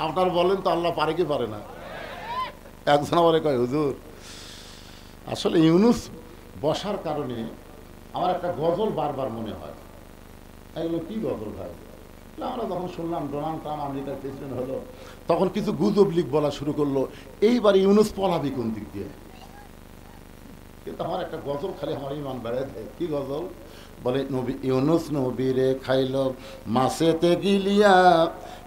আপনার বলেন তো আল্লাহ পারে কি পারে না? একজন আমারে কয়, হুজুর আসলে ইউনুস বসার কারণে আমার একটা গজল বারবার মনে হয়। এগুলো কি গজল ভাই? আমরা যখন শুনলাম ডোনাল্ড ট্রাম্প আমেরিকার প্রেসিডেন্ট হলো, তখন কিছু গুজব লিক বলা শুরু করলো, এইবার ইউনুস পলাবি কোন দিক দিয়ে। কিন্তু আমার একটা গজল খালি আমার ইমান বেড়ায় দেয়। কি গজল? বলে, নবী ইউনুস নবীরে খাইল মাছেতে গিলিয়া,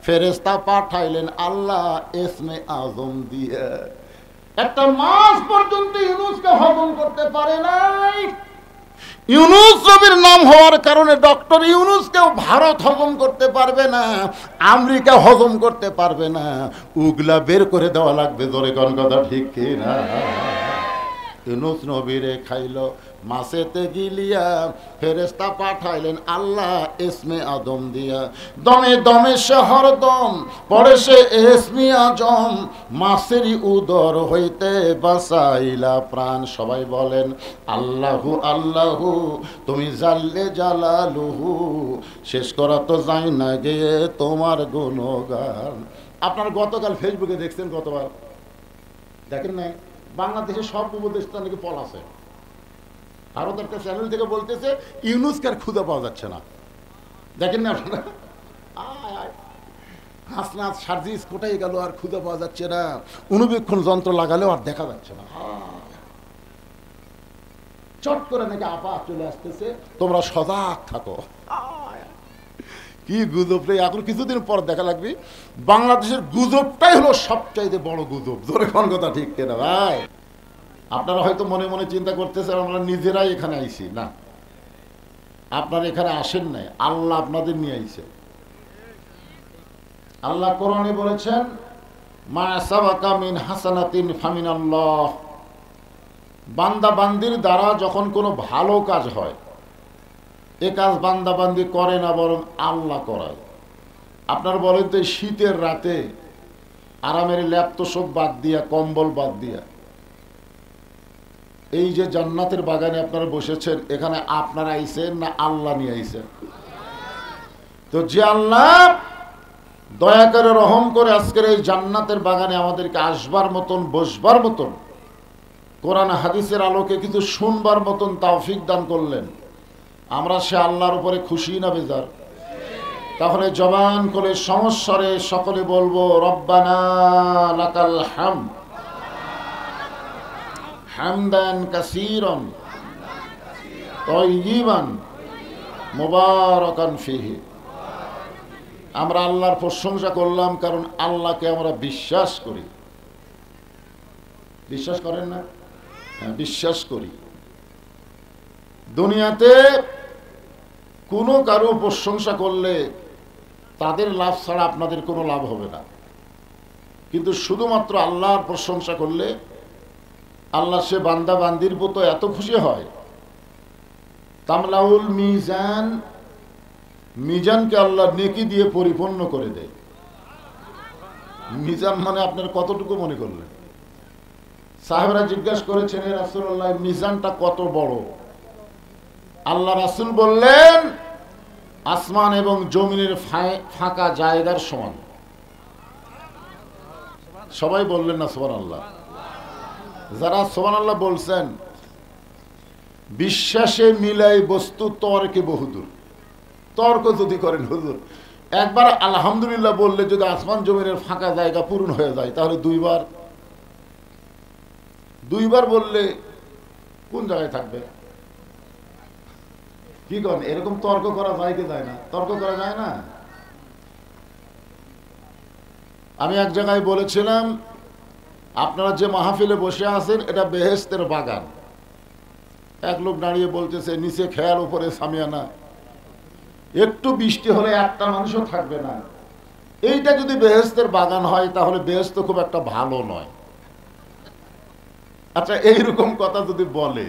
ফেরেশতা পাঠাইলেন আল্লাহ এসমে আজম দিয়ে। একটা মাস পর্যন্ত ইউনুসকে হজম করতে পারে নাই। ইউনুস নবীর নাম হওয়ার কারণে ডক্টর ইউনুসকেও ভারত হজম করতে পারবে না, আমেরিকা হজম করতে পারবে না, উগলা বের করে দেওয়া লাগবে। জোরে কোন কথা ঠিক কি না? ইউনুস নবীরে খাইল মাছেতে গিলিয়া, ফেরেশতা পাঠাইলেন আল্লাহ এসমে আদম দিয়া। দমে দমে সে হরদম পড়ে সে এসমে আজম, মাছেরই উদর হইতে বাঁচাইলা প্রাণ। সবাই বলেন আল্লাহু আল্লাহু, তুমি জাল্লে জালালুহু, শেষ করা তো যায় না গিয়ে তোমার গুণগান। আপনারা গতকাল ফেসবুকে দেখছেন, গতবার দেখেন নাই? বাংলাদেশের সব উপদেষ্টা নাকি পলাছে। ভারত একটা চ্যানেল থেকে বলতেছে ইউনুসকে আর খুঁজে পাওয়া যাচ্ছে না। দেখেন না আপনারা? হাসনাত সার্জিস কোথায় গেল, আর খুঁজে পাওয়া যাচ্ছে না। অনুবীক্ষণ যন্ত্র লাগালেও আর দেখা যাচ্ছে না। চট করে নাকি আপা চলে আসতেছে, তোমরা সজাগ থাকো। কি গুজব রে! এখন কিছুদিন পর দেখা লাগবে বাংলাদেশের গুজবটাই হলো সবচাইতে বড় গুজব। জোরে কোন কথা ঠিক কিনা ভাই? আপনারা হয়তো মনে মনে চিন্তা করতেছেন আমরা নিজেরাই এখানে আইছি। না, আপনারা এখানে আসেন নাই, আল্লাহ আপনাদের নিয়ে আইছে। আল্লাহ কোরআনে বলেছেন, মা সাবাকা মিন হাসানাতিন ফামিনাল্লাহ। বান্দা বান্দির দ্বারা যখন কোনো ভালো কাজ হয়, এ কাজ বান্দা বান্দি করে না, বরং আল্লাহ করায়। আপনার বলেন তো, শীতের রাতে আরামের ল্যাপ তোষক বাদ দিয়া, কম্বল বাদ দিয়া, এই যে জান্নাতের বাগানে আপনারা বসেছেন, এখানে আপনারা আইছেন না আল্লাহ নিয়ে আইছেন? তো যে আল্লাহ দয়া করে রহম করে আজকের এই জান্নাতের বাগানে আমাদেরকে আসবার মতন, বসবার মতন, কোরআন হাদিসের আলোকে কিছু শুনবার মতন তৌফিক দান করলেন, আমরা সে আল্লাহর উপরে খুশি না বেজার? তাহলে জবান করে সমস্বরে সকলে বলবো, রব্বানা লাকাল হামদ হামদান কাসীরান তাইয়িবান মুবারাকান ফিহি। আমরা আল্লাহর প্রশংসা করলাম, কারণ আল্লাহকে আমরা বিশ্বাস করি। বিশ্বাস করেন না? হ্যাঁ, বিশ্বাস করি। দুনিয়াতে কোনো কারো প্রশংসা করলে তাদের লাভ ছাড়া আপনাদের কোনো লাভ হবে না, কিন্তু শুধুমাত্র আল্লাহর প্রশংসা করলে আল্লাহ সে বান্দা বান্দির প্রতি এত খুশি হয়। তামলাউল মিজান, মিজানকে আল্লাহ নেকি দিয়ে পরিপূর্ণ করে দেয়। মিজান মানে আপনার কতটুকু মনে করলেন? সাহাবারা জিজ্ঞাসা করেছেন, হে রাসূলুল্লাহ, মিজানটা কত বড়? আল্লাহ রাসূল বললেন, আসমান এবং জমিনের ফাঁকা জায়গার সমান। সবাই বললেন না সুবহানাল্লাহ? যারা সুবহানাল্লাহ বলছেন, বিশ্বাসে মিলাই বস্তু তর্কে বহুদূর। তর্ক যদি করেন, হুজুর একবার আলহামদুলিল্লাহ বললে যদি আসমান জমিনের ফাঁকা জায়গা পূরণ হয়ে যায়, তাহলে দুইবার বললে কোন জায়গায় থাকবে? কি করেন? এরকম তর্ক করা যায় কি যায় না? তর্ক করা যায় না? আমি এক জায়গায় বলেছিলাম, আপনারা যে মাহফিলে বসে আছেন এটা বেহেশতের বাগান। এক লোক দাঁড়িয়ে বলতেছে, নিচে খেয়াল উপরে সামিয়ানা, একটু বৃষ্টি হলে একটা মানুষও থাকবে না। এইটা যদি বেহেশতের বাগান হয়, তাহলে বেহেশত খুব একটা ভালো নয়। আচ্ছা, এইরকম কথা যদি বলে,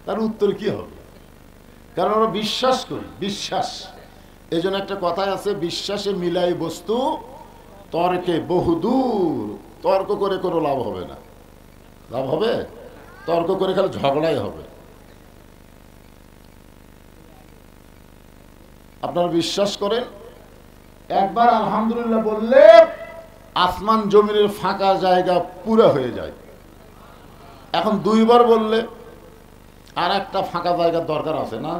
তার উত্তর কি হবে? কারণ আমরা বিশ্বাস করি, বিশ্বাস। এই জন্য একটা কথাই আছে, বিশ্বাসে মিলাই বস্তু তর্কে বহুদূর। তর্ক করে কোনো লাভ হবে না। লাভ হবে? তর্ক করে খালি ঝগড়াই হবে। আপনারা বিশ্বাস করেন, একবার আলহামদুলিল্লাহ বললে আসমান জমিনের ফাঁকা জায়গা পুরা হয়ে যায়। এখন দুইবার বললে আর একটা ফাঁকা জায়গার দরকার আছে না?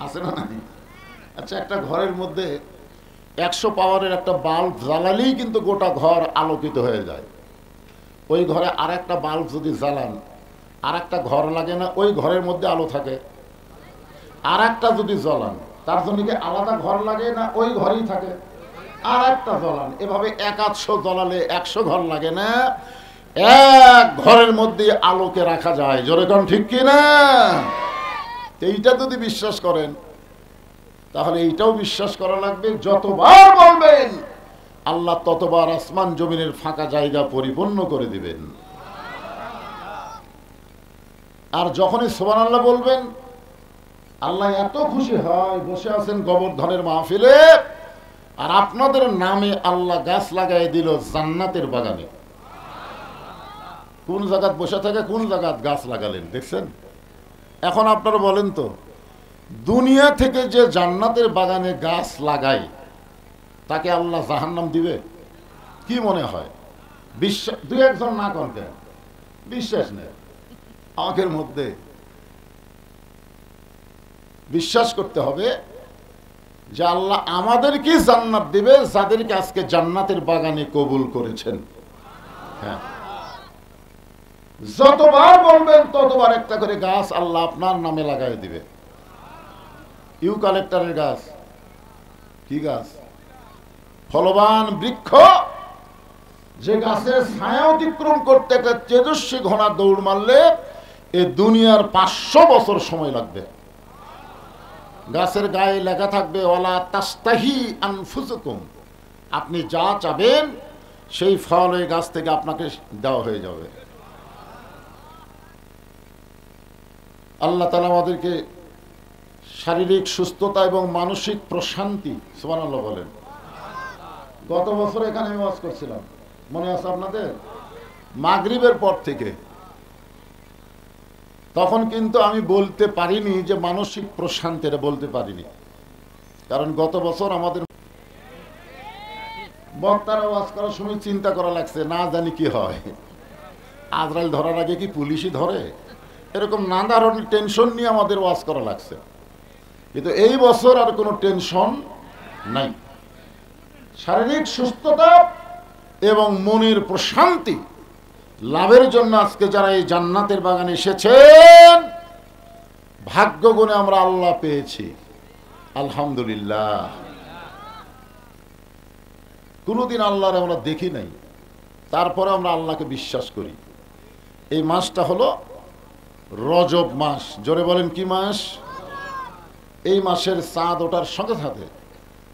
আছে না? নাই? আচ্ছা, একটা ঘরের মধ্যে 100 পাওয়ারের একটা বাল্ব জ্বালালেই কিন্তু গোটা ঘর আলোকিত হয়ে যায়। ওই ঘরে আর একটা বাল্ব যদি জ্বালান, আর একটা ঘর লাগে না? ওই ঘরের মধ্যে আলো থাকে। আর একটা যদি জ্বলান, তার জন্য কি আলাদা ঘর লাগে না? ওই ঘরেই থাকে। আর একটা জ্বলান, এভাবে 100 জ্বলালে 100 ঘর লাগে না? এক ঘরের মধ্যে আলোকে রাখা যায়। জোরে কোন ঠিক কিনা? এইটা যদি বিশ্বাস করেন, তাহলে এইটাও বিশ্বাস করা লাগবে, যতবার বলবেন আল্লাহ ততবার আসমান জমিনের ফাঁকা জায়গা পরিপূর্ণ করে দিবেন। আর যখনই সুবহানাল্লাহ বলবেন, আল্লাহ এত খুশি হয়, বসে আছেন গোবর্ধনের মাহফিলে, আর আপনাদের নামে আল্লাহ গাছ লাগাই দিল জান্নাতের বাগানে। কোন জায়গায় বসে থাকে, কোন জায়গায় গাছ লাগালেন দেখছেন? এখন আপনারা বলেন তো, দুনিয়া থেকে যে জান্নাতের বাগানে গাছ লাগায় তাকে আল্লাহ জাহান্নাম দিবে? কি মনে হয়? বিশ্বাস দুই একজন না করতে বিশ্বাস নেই আমাদের মধ্যে। বিশ্বাস করতে হবে যে আল্লাহ আমাদেরকে জান্নাত দিবে যাদেরকে আজকে জান্নাতের বাগানে কবুল করেছেন। হ্যাঁ, যতবার বলবেন ততবার একটা করে গাছ আল্লাহ আপনার নামে লাগাই দিবে। ইউক্যালিপটাসের গাছ, কি গাছ? ফলবান বৃক্ষ, যে গাছের ছায়া অতিক্রম করতে একটা তেজস্বী ঘোড়া দৌড় মারলে এ দুনিয়ার 500 বছর সময় লাগবে। গাছের গায়ে লেখা থাকবে ওয়ালা তাস্তাহি আনফুসুকুম, আপনি যা চাবেন সেই ফল এই গাছ থেকে আপনাকে দেওয়া হয়ে যাবে। আল্লাহ তাআলা আমাদেরকে শারীরিক সুস্থতা এবং মানসিক প্রশান্তি, সুবহানাল্লাহ বলেন। গত বছর এখানে আমি ওয়াজ করছিলাম, মনে আছে আপনাদের? মাগরিবের পর থেকে। তখন কিন্তু আমি বলতে পারিনি যে মানসিক প্রশান্তি, এটা বলতে পারিনি, কারণ গত বছর আমাদের বক্তারা ওয়াজ করার সময় চিন্তা করা লাগছে, না জানি কি হয়, আজরাইল ধরার আগে কি পুলিশই ধরে, এরকম নানা ধরনের টেনশন নিয়ে আমাদের ওয়াজ করা লাগছে। কিন্তু এই বছর আর কোনো টেনশন নাই। শারীরিক সুস্থতা এবং মনের প্রশান্তি লাভের জন্য আজকে যারা এই জান্নাতের বাগানে এসেছেন, ভাগ্য গুণে আমরা আল্লাহ পেয়েছি, আলহামদুলিল্লাহ। কোনোদিন আল্লাহর আমরা দেখি নাই, তারপরে আমরা আল্লাহকে বিশ্বাস করি। এই মাসটা হলো রজব মাস। জোরে বলেন কি মাস? এই মাসের চাঁদ ওঠার সঙ্গে সাথে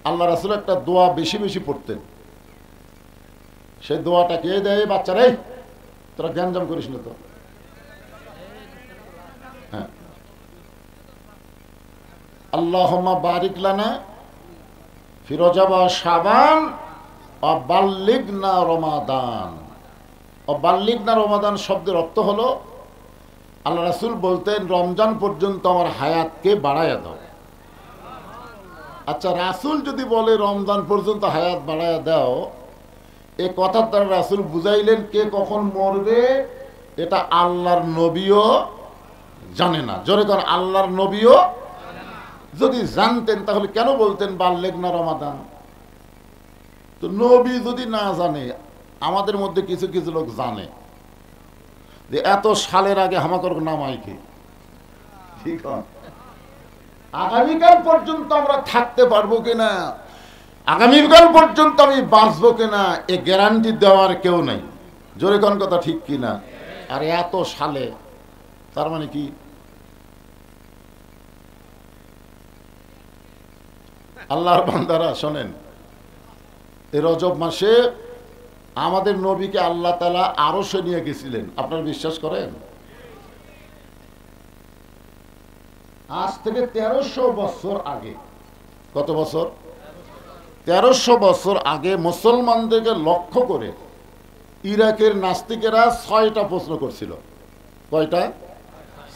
আল্লাহ রাসূল একটা দোয়া বেশি বেশি পড়তেন। সেই দোয়াটা কে দেয়? বাচ্চারাই তোরা জ্ঞানজাম করিস না তো। হ্যাঁ, আল্লাহুম্মা বারিক লানা ফি রজব ওয়া শাবান ওয়া বাল্লিগনা রমাদান। ওয়া বাল্লিগনা রমাদান শব্দের অর্থ হলো, আল্লাহ রাসূল বলতেন রমজান পর্যন্ত আমার হায়াতকে বাড়ায়া দাও। আচ্ছা, রাসূল যদি বলে রমজান পর্যন্ত হায়াত বাড়ায়া দাও, এ কথার দ্বারা রাসূল বুঝাইলেন কে কখন মরবে এটা আল্লাহর নবীও জানে না। জোরে কর, আল্লাহর নবীও যদি জানতেন তাহলে কেন বলতেন বাল্লিগনা রমাদান? তো নবী যদি না জানে, আমাদের মধ্যে কিছু কিছু লোক জানে যে এত সালের আগে হামাকর নামাই কি, ঠিক আছে, আগামীকাল পর্যন্ত আমরা থাকতে পারবো কিনা, আগামীকাল পর্যন্ত আমি বাঁচবো কিনা, এ গ্যারান্টি দেওয়ার কেউ নাই। জোরে কোন কথা ঠিক কিনা? আর এত সালে তার মানে কি? আল্লাহর বান্দারা শোনেন, এই রজব মাসে আমাদের নবীকে আল্লাহ তাআলা আরশে নিয়ে গেছিলেন। আপনারা বিশ্বাস করেন? আজ থেকে 1300 বছর আগে। কত বছর? 1300 বছর আগে মুসলমানদেরকে লক্ষ্য করে ইরাকের নাস্তিকেরা 6টা প্রশ্ন করছিল। কয়টা?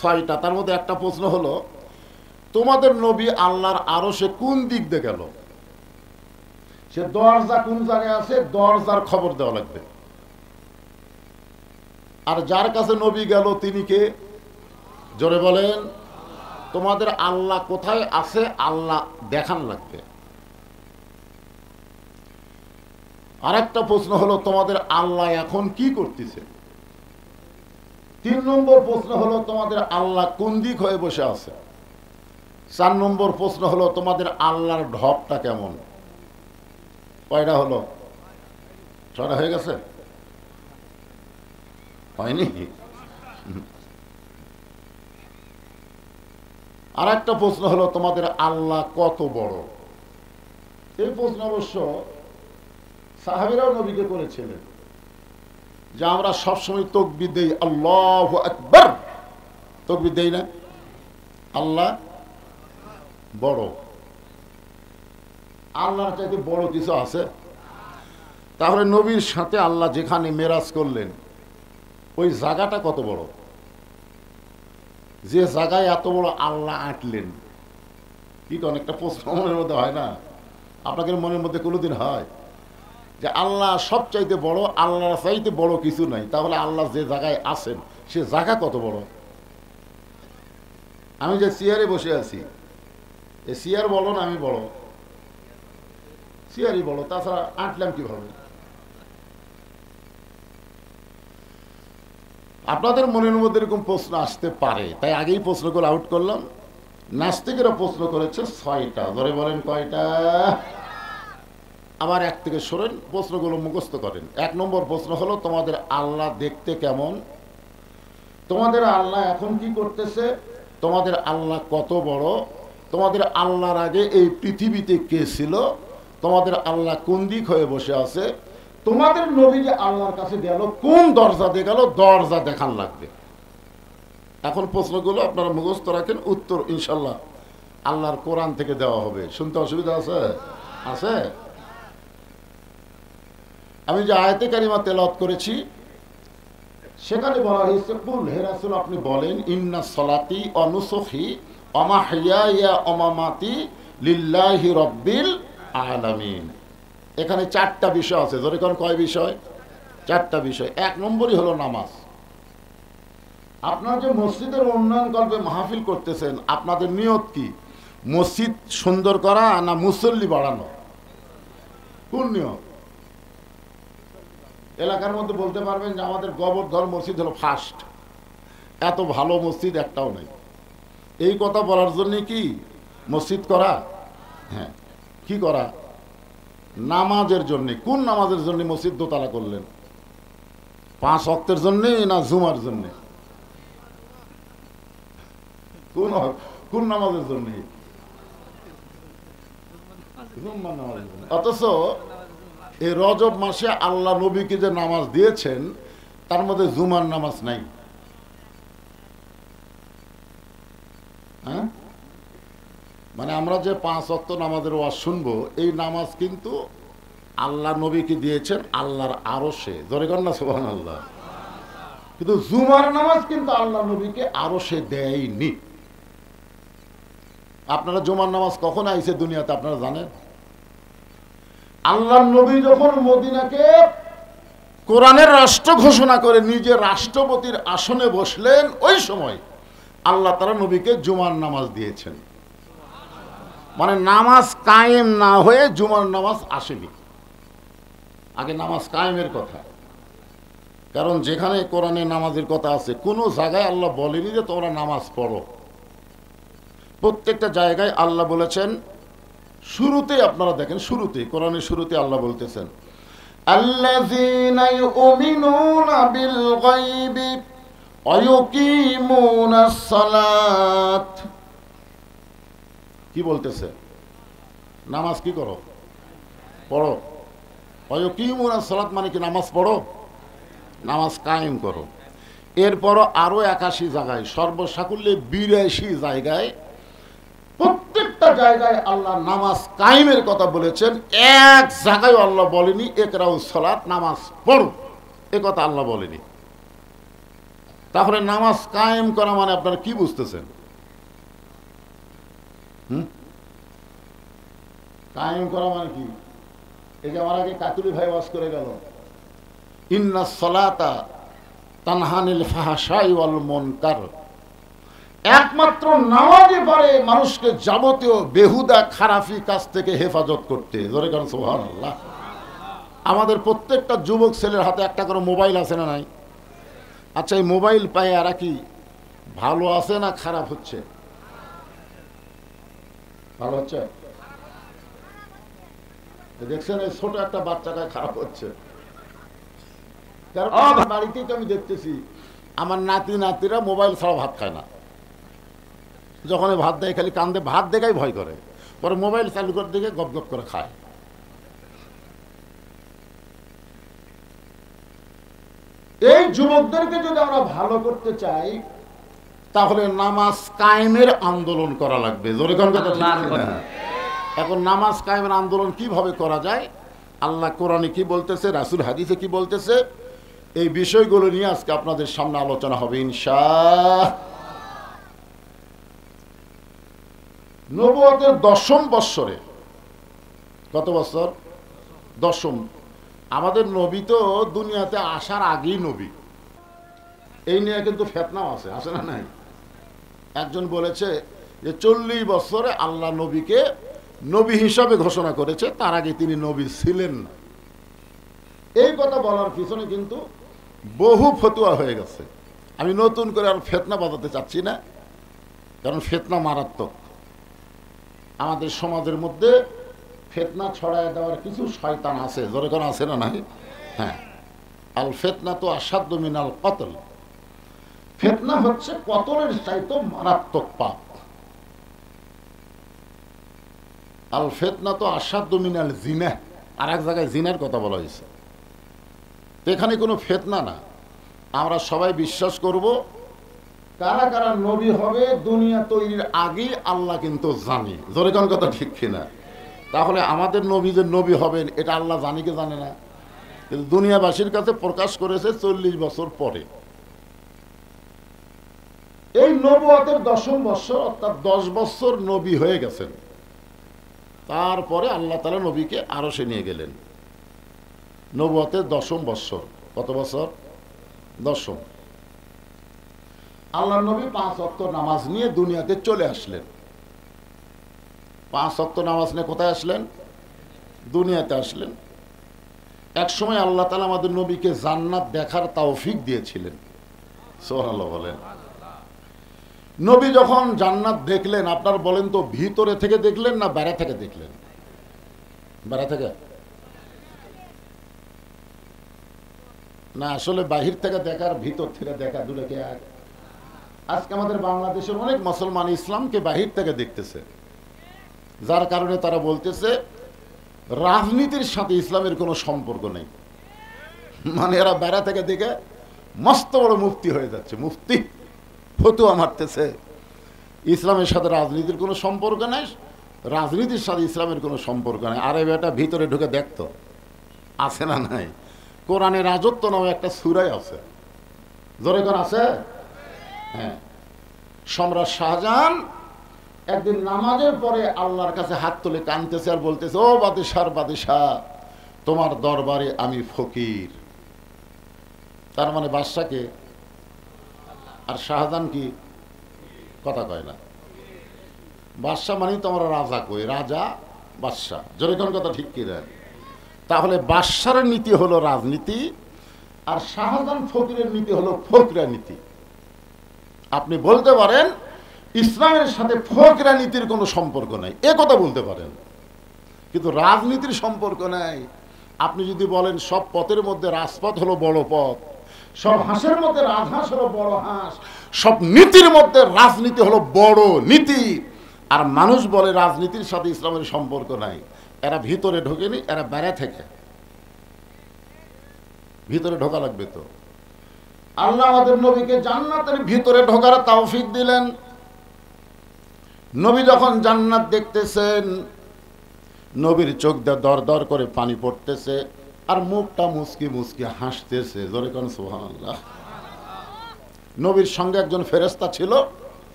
6টা। তার মধ্যে একটা প্রশ্ন হলো, তোমাদের নবী আল্লাহর আরশে কোন দিক দিয়ে গেল? সে দরজা কোন জায়গায় আছে দরজার খবর দেওয়া লাগবে। আর যার কাছে নবী গেল তিনি কে? জোরে বলেন। তোমাদের আল্লাহ কোথায় আছে আল্লাহ দেখান লাগবে। আর একটা প্রশ্ন হলো তোমাদের আল্লাহ এখন কি করতেছে। 3 নম্বর প্রশ্ন হলো তোমাদের আল্লাহ কোন দিক হয়ে বসে আছে। 4 নম্বর প্রশ্ন হলো তোমাদের আল্লাহর ঢপটা কেমন। কয়টা হলো? 6টা হয়ে গেছে? হয়নি? আর একটা প্রশ্ন হলো তোমাদের আল্লাহ কত বড়। এই প্রশ্ন অবশ্য সাহাবীরাও নবীকে করেছিলেন যে আমরা সবসময় তাকবীর দেই আল্লাহু আকবার, তাকবীর দেই না? আল্লাহ বড়। আল্লাহর চাইতে বড় কিছু আছে? তাহলে নবীর সাথে আল্লাহ যেখানে মেরাজ করলেন ওই জায়গাটা কত বড়? যে জায়গায় এত বড় আল্লাহ আঁটলেন, কি তো অনেকটা প্রশ্ন মনের মধ্যে হয় না? আপনাদের মনের মধ্যে কোনোদিন হয় যে আল্লাহ সবচাইতে বড়, আল্লাহর চাইতে বড় কিছু নাই, তাহলে আল্লাহ যে জায়গায় আছেন সে জায়গা কত বড়? আমি যে চেয়ারে বসে আছি এ চেয়ার বলো না আমি বড়? চেয়ারই বড়, তাছাড়া আঁটলাম কিভাবে? আপনাদের মনের মধ্যে এরকম প্রশ্ন আসতে পারে, তাই আগেই প্রশ্নগুলো আউট করলাম। নাস্তিকেরা প্রশ্ন করেছে 6টা। ধরে বলেন কয়টা? আবার এক থেকে সরেন, প্রশ্নগুলো মুখস্থ করেন। 1 নম্বর প্রশ্ন হলো তোমাদের আল্লাহ দেখতে কেমন। তোমাদের আল্লাহ এখন কি করতেছে। তোমাদের আল্লাহ কত বড়। তোমাদের আল্লাহর আগে এই পৃথিবীতে কে ছিল। তোমাদের আল্লাহ কোন দিক হয়ে বসে আছে। তোমাদের নবী যে আল্লাহর কাছে গেল কোন দরজা দিয়ে গেল, দরজা দেখান লাগবে। এখন প্রশ্নগুলো আপনারা মুখস্থ রাখেন, উত্তর ইনশাল্লাহ আল্লাহর কোরআন থেকে দেওয়া হবে। শুনতে অসুবিধা আছে? আছে? আমি যে আয়াতে কারিমা তেলাওয়াত করেছি সেখানে বলা হয়েছে কুল, হে রাসূল আপনি বলেন ইন্না সলাতি ওয়া নুসুকি ওয়া মাহইয়ায়া ওয়া মামাতি লিল্লাহি রাব্বিল আলামিন। এখানে 4টা বিষয় আছে। ধরে কোন কয় বিষয়? 4টা বিষয়। 1 নম্বরই হলো নামাজ। আপনারা যে মসজিদের উন্নয়ন কল্পে মাহফিল করতেছেন আপনাদের নিয়ত কি? মসজিদ সুন্দর করা না মুসল্লি বাড়ানো? কোন নিয়ত? এলাকার মধ্যে বলতে পারবেন যে আমাদের গোবর্ধন মসজিদ হলো ফার্স্ট, এত ভালো মসজিদ একটাও নেই। এই কথা বলার জন্য কি মসজিদ করা? হ্যাঁ, কি করা? নামাজের জন্য। কোন নামাজের জন্য মসজিদ দোতলা করলেন? 5 ওয়াক্তের জন্য না জুমার জন্য? কোন নামাজের জন্য? অথচ এই রজব মাসে আল্লাহ নবীকে যে নামাজ দিয়েছেন তার মধ্যে জুমার নামাজ নাই। হ্যাঁ, মানে আমরা যে 5 ওয়াক্ত নামাজের ওয়াজ শুনবো এই নামাজ কিন্তু আল্লাহ নবীকে দিয়েছেন আল্লাহর আরশে। জোরে কর না সুবহানাল্লাহ। কিন্তু জুমার নামাজ কিন্তু আল্লাহ নবীকে আরশে দেয়নি। আপনারা জুমার নামাজ কখন আইছে দুনিয়াতে আপনারা জানেন? আল্লাহ নবী যখন মদিনাকে কোরআনের রাষ্ট্র ঘোষণা করে নিজে রাষ্ট্রপতির আসনে বসলেন ওই সময় আল্লাহ তাআলা নবীকে জুমার নামাজ দিয়েছেন। মানে নামাজ কায়েম না হয়ে জুমার নামাজ আসেনি। আগে নামাজ কায়েমের কথা। কারণ যেখানে কোরআনে নামাজের কথা আছে কোনো জায়গায় আল্লাহ বলেনি যে তোমরা নামাজ পড়ো। প্রত্যেকটা জায়গায় আল্লাহ বলেছেন, শুরুতেই আপনারা দেখেন, শুরুতেই কোরআনের শুরুতে আল্লাহ বলতেছেন আল্লাযীনা ইউমিনুনা বিল গায়বি ওয়া ইউকিমুনাস সালাত। কি বলতেছে? নামাজ কি করো? পড়ো। ওয়া ইউকিমুনাস সালাত মানে কি নামাজ পড়ো, নামাজ কায়েম করো। এরপরও আরো 81 জায়গায়, সর্বসাকুল্যে 82 জায়গায়, প্রত্যেকটা জায়গায় আল্লাহ নামাজ কায়েমের কথা বলেছেন। এক জায়গায় আল্লাহ বলেনি ইকরাউস সালাত, নামাজ পড়ো, এ কথা আল্লাহ বলেনি। তাহলে নামাজ কায়েম করা মানে আপনারা কি বুঝতেছেন? কায়েম করা মানে কি? এই যে আমার আগে কাকুলি ভাই ওয়াজ করে গেল, ইন্নাস সালাতা তানহা আনিল ফাহশাই ওয়াল মুনকার, একমাত্র নামাজই পারে মানুষকে যাবতীয় বেহুদা খারাপি কাজ থেকে হেফাজত করতে। জোরে কারণ সুবহানাল্লাহ। আমাদের প্রত্যেকটা যুবক ছেলের হাতে একটা করে মোবাইল আছে না নাই? আচ্ছা, এই মোবাইল পায় এরা কি ভালো আছে না খারাপ হচ্ছে? ভালো হচ্ছে। দেখছেন এই ছোট একটা বাচ্চাটা খারাপ হচ্ছে। কারণ বাড়িতেই তো আমি দেখতেছি আমার নাতি নাতিরা মোবাইল ছাড়া ভাত খায় না। যখন ভাত দেয় খালি কান্দে, ভাত দেখাই ভয় করে, পরে মোবাইল চালু করে দেখে গপ গপ করে খায়। এই যুবকদেরকে যদি আমরা ভালো করতে চাই তাহলে নামাজ কায়েমের আন্দোলন করা লাগবে। জোরে কোন কথা ঠিক না? এখন নামাজ কায়েমের আন্দোলন কিভাবে করা যায়, আল্লাহ কোরআনে কি বলতেছে, রাসূল হাদিসে কি বলতেছে, এই বিষয়গুলো নিয়ে আজকে আপনাদের সামনে আলোচনা হবে ইনশাআল্লাহ। নবুয়তের 10ম বৎসরে, কত বছর? 10ম। আমাদের নবী তো দুনিয়াতে আসার আগেই নবী। এই নিয়ে কিন্তু ফিতনাও আছে, আছে না নাই? একজন বলেছে যে 40 বছরে আল্লাহ নবীকে নবী হিসাবে ঘোষণা করেছে, তার আগে তিনি নবী ছিলেন না। এই কথা বলার পিছনে কিন্তু বহু ফতোয়া হয়ে গেছে। আমি নতুন করে আর ফিতনা বাজাতে চাচ্ছি না, কারণ ফিতনা মারাত্মক। আমাদের সমাজের মধ্যে ফিতনা ছড়ায় দেওয়ার কিছু শয়তান আছে। জোরে কোন আছে না নাই? হ্যাঁ, আল ফিতনা তো আসাদ্দু মিনাল কতল। ফিতনা হচ্ছে কতলের চাইতে মারাত্মক পাপ। আল ফিতনা তো আসাদ্দু মিনাল জিনা, আর এক জায়গায় জিনার কথা বলা হয়েছে। এখানে কোনো ফিতনা না। আমরা সবাই বিশ্বাস করব কারা কারা নবী হবে দুনিয়া তৈরির আগেই আল্লাহ কিন্তু জানি। জোরে কোন কথা ঠিক কিনা? তাহলে আমাদের নবী যে নবী হবেন এটা আল্লাহ জানি কি জানে না? কিন্তু দুনিয়াবাসীর কাছে প্রকাশ করেছে 40 বছর পরে। এই নবুয়তের 10ম বৎসর, অর্থাৎ 10 বছর নবী হয়ে গেছেন। তারপরে আল্লাহ তাআলা নবীকে আরশে নিয়ে গেলেন। নবুয়তের 10ম বৎসর, কত বছর? 10ম। আল্লাহ নবী 5 ওয়াক্ত নামাজ নিয়ে দুনিয়াতে চলে আসলেন। 5 ওয়াক্ত নামাজ নিয়ে কোথায় আসলেন? দুনিয়াতে আসলেন। এক সময় আল্লাহ তাআলা আমাদের নবীকে জান্নাত দেখার তৌফিক দিয়েছিলেন। সুবহানাল্লাহ বলেন। নবী যখন জান্নাত দেখলেন, আপনার বলেন তো ভিতরে থেকে দেখলেন না বাইরে থেকে দেখলেন? বাইরে থেকে না, আসলে বাহির থেকে দেখার ভিতর থেকে দেখা দুটোকে এক। আজকে আমাদের বাংলাদেশের অনেক মুসলমান ইসলামকে বাহির থেকে দেখতেছে, যার কারণে তারা বলতেছে রাজনীতির সাথে ইসলামের কোনো সম্পর্ক নেই। মানে এরা বাইরে থেকে দেখে মস্ত বড় মুফতি হয়ে যাচ্ছে, মুফতি ফতোয়া মারতেছে ইসলামের সাথে রাজনীতির কোনো সম্পর্ক নেই, রাজনীতির সাথে ইসলামের কোনো সম্পর্ক নেই। আরে বেটা ভিতরে ঢুকে দেখতো, আছে না নাই? কোরআনে রাজত্ব নামে একটা সূরা আছে। জোরে কোন আছে? হ্যাঁ। সম্রাট শাহজাহান একদিন নামাজের পরে আল্লাহর কাছে হাত তুলে কাঁদতেছে আর বলতেছে, ও বাদশার বাদশাহ, তোমার দরবারে আমি ফকির। তার মানে বাদশাকে আর শাহজাহান কি কথা কয় না? বাদশাহ মানে তো আমরা রাজা কই, রাজা বাদশাহ। যেরকম কথা ঠিক কি দেয়? তাহলে বাদশার নীতি হলো রাজনীতি, আর শাহজাহান ফকিরের নীতি হলো ফকরা নীতি। আপনি বলতে পারেন ইসলামের সাথে ফকরা নীতির কোনো সম্পর্ক নাই, এ কথা বলতে পারেন, কিন্তু রাজনীতির সম্পর্ক নাই। আপনি যদি বলেন সব পথের মধ্যে রাজপথ হলো বড় পথ, সব হাঁসের মধ্যে রাজহাঁস হলো বড় হাঁস, সব নীতির মধ্যে রাজনীতি হলো বড় নীতি, আর মানুষ বলে রাজনীতির সাথে ইসলামের সম্পর্ক নাই, এরা ভিতরে ঢোকেনি, এরা বাইরে থেকে। ভিতরে ঢোকা লাগবে তো। আল্লাহ আমাদের নবীকে জান্নাতের ভিতরে ঢোকার তৌফিক দিলেন। নবী যখন জান্নাত দেখতেছেন, নবীর চোখ দিয়ে দর দর করে পানি পড়তেছে, আর মুখটা মুচকি মুচকি হাসতেছে। জোরে কোন সুবহানাল্লাহ। নবীর সঙ্গে একজন ফেরেশতা ছিল,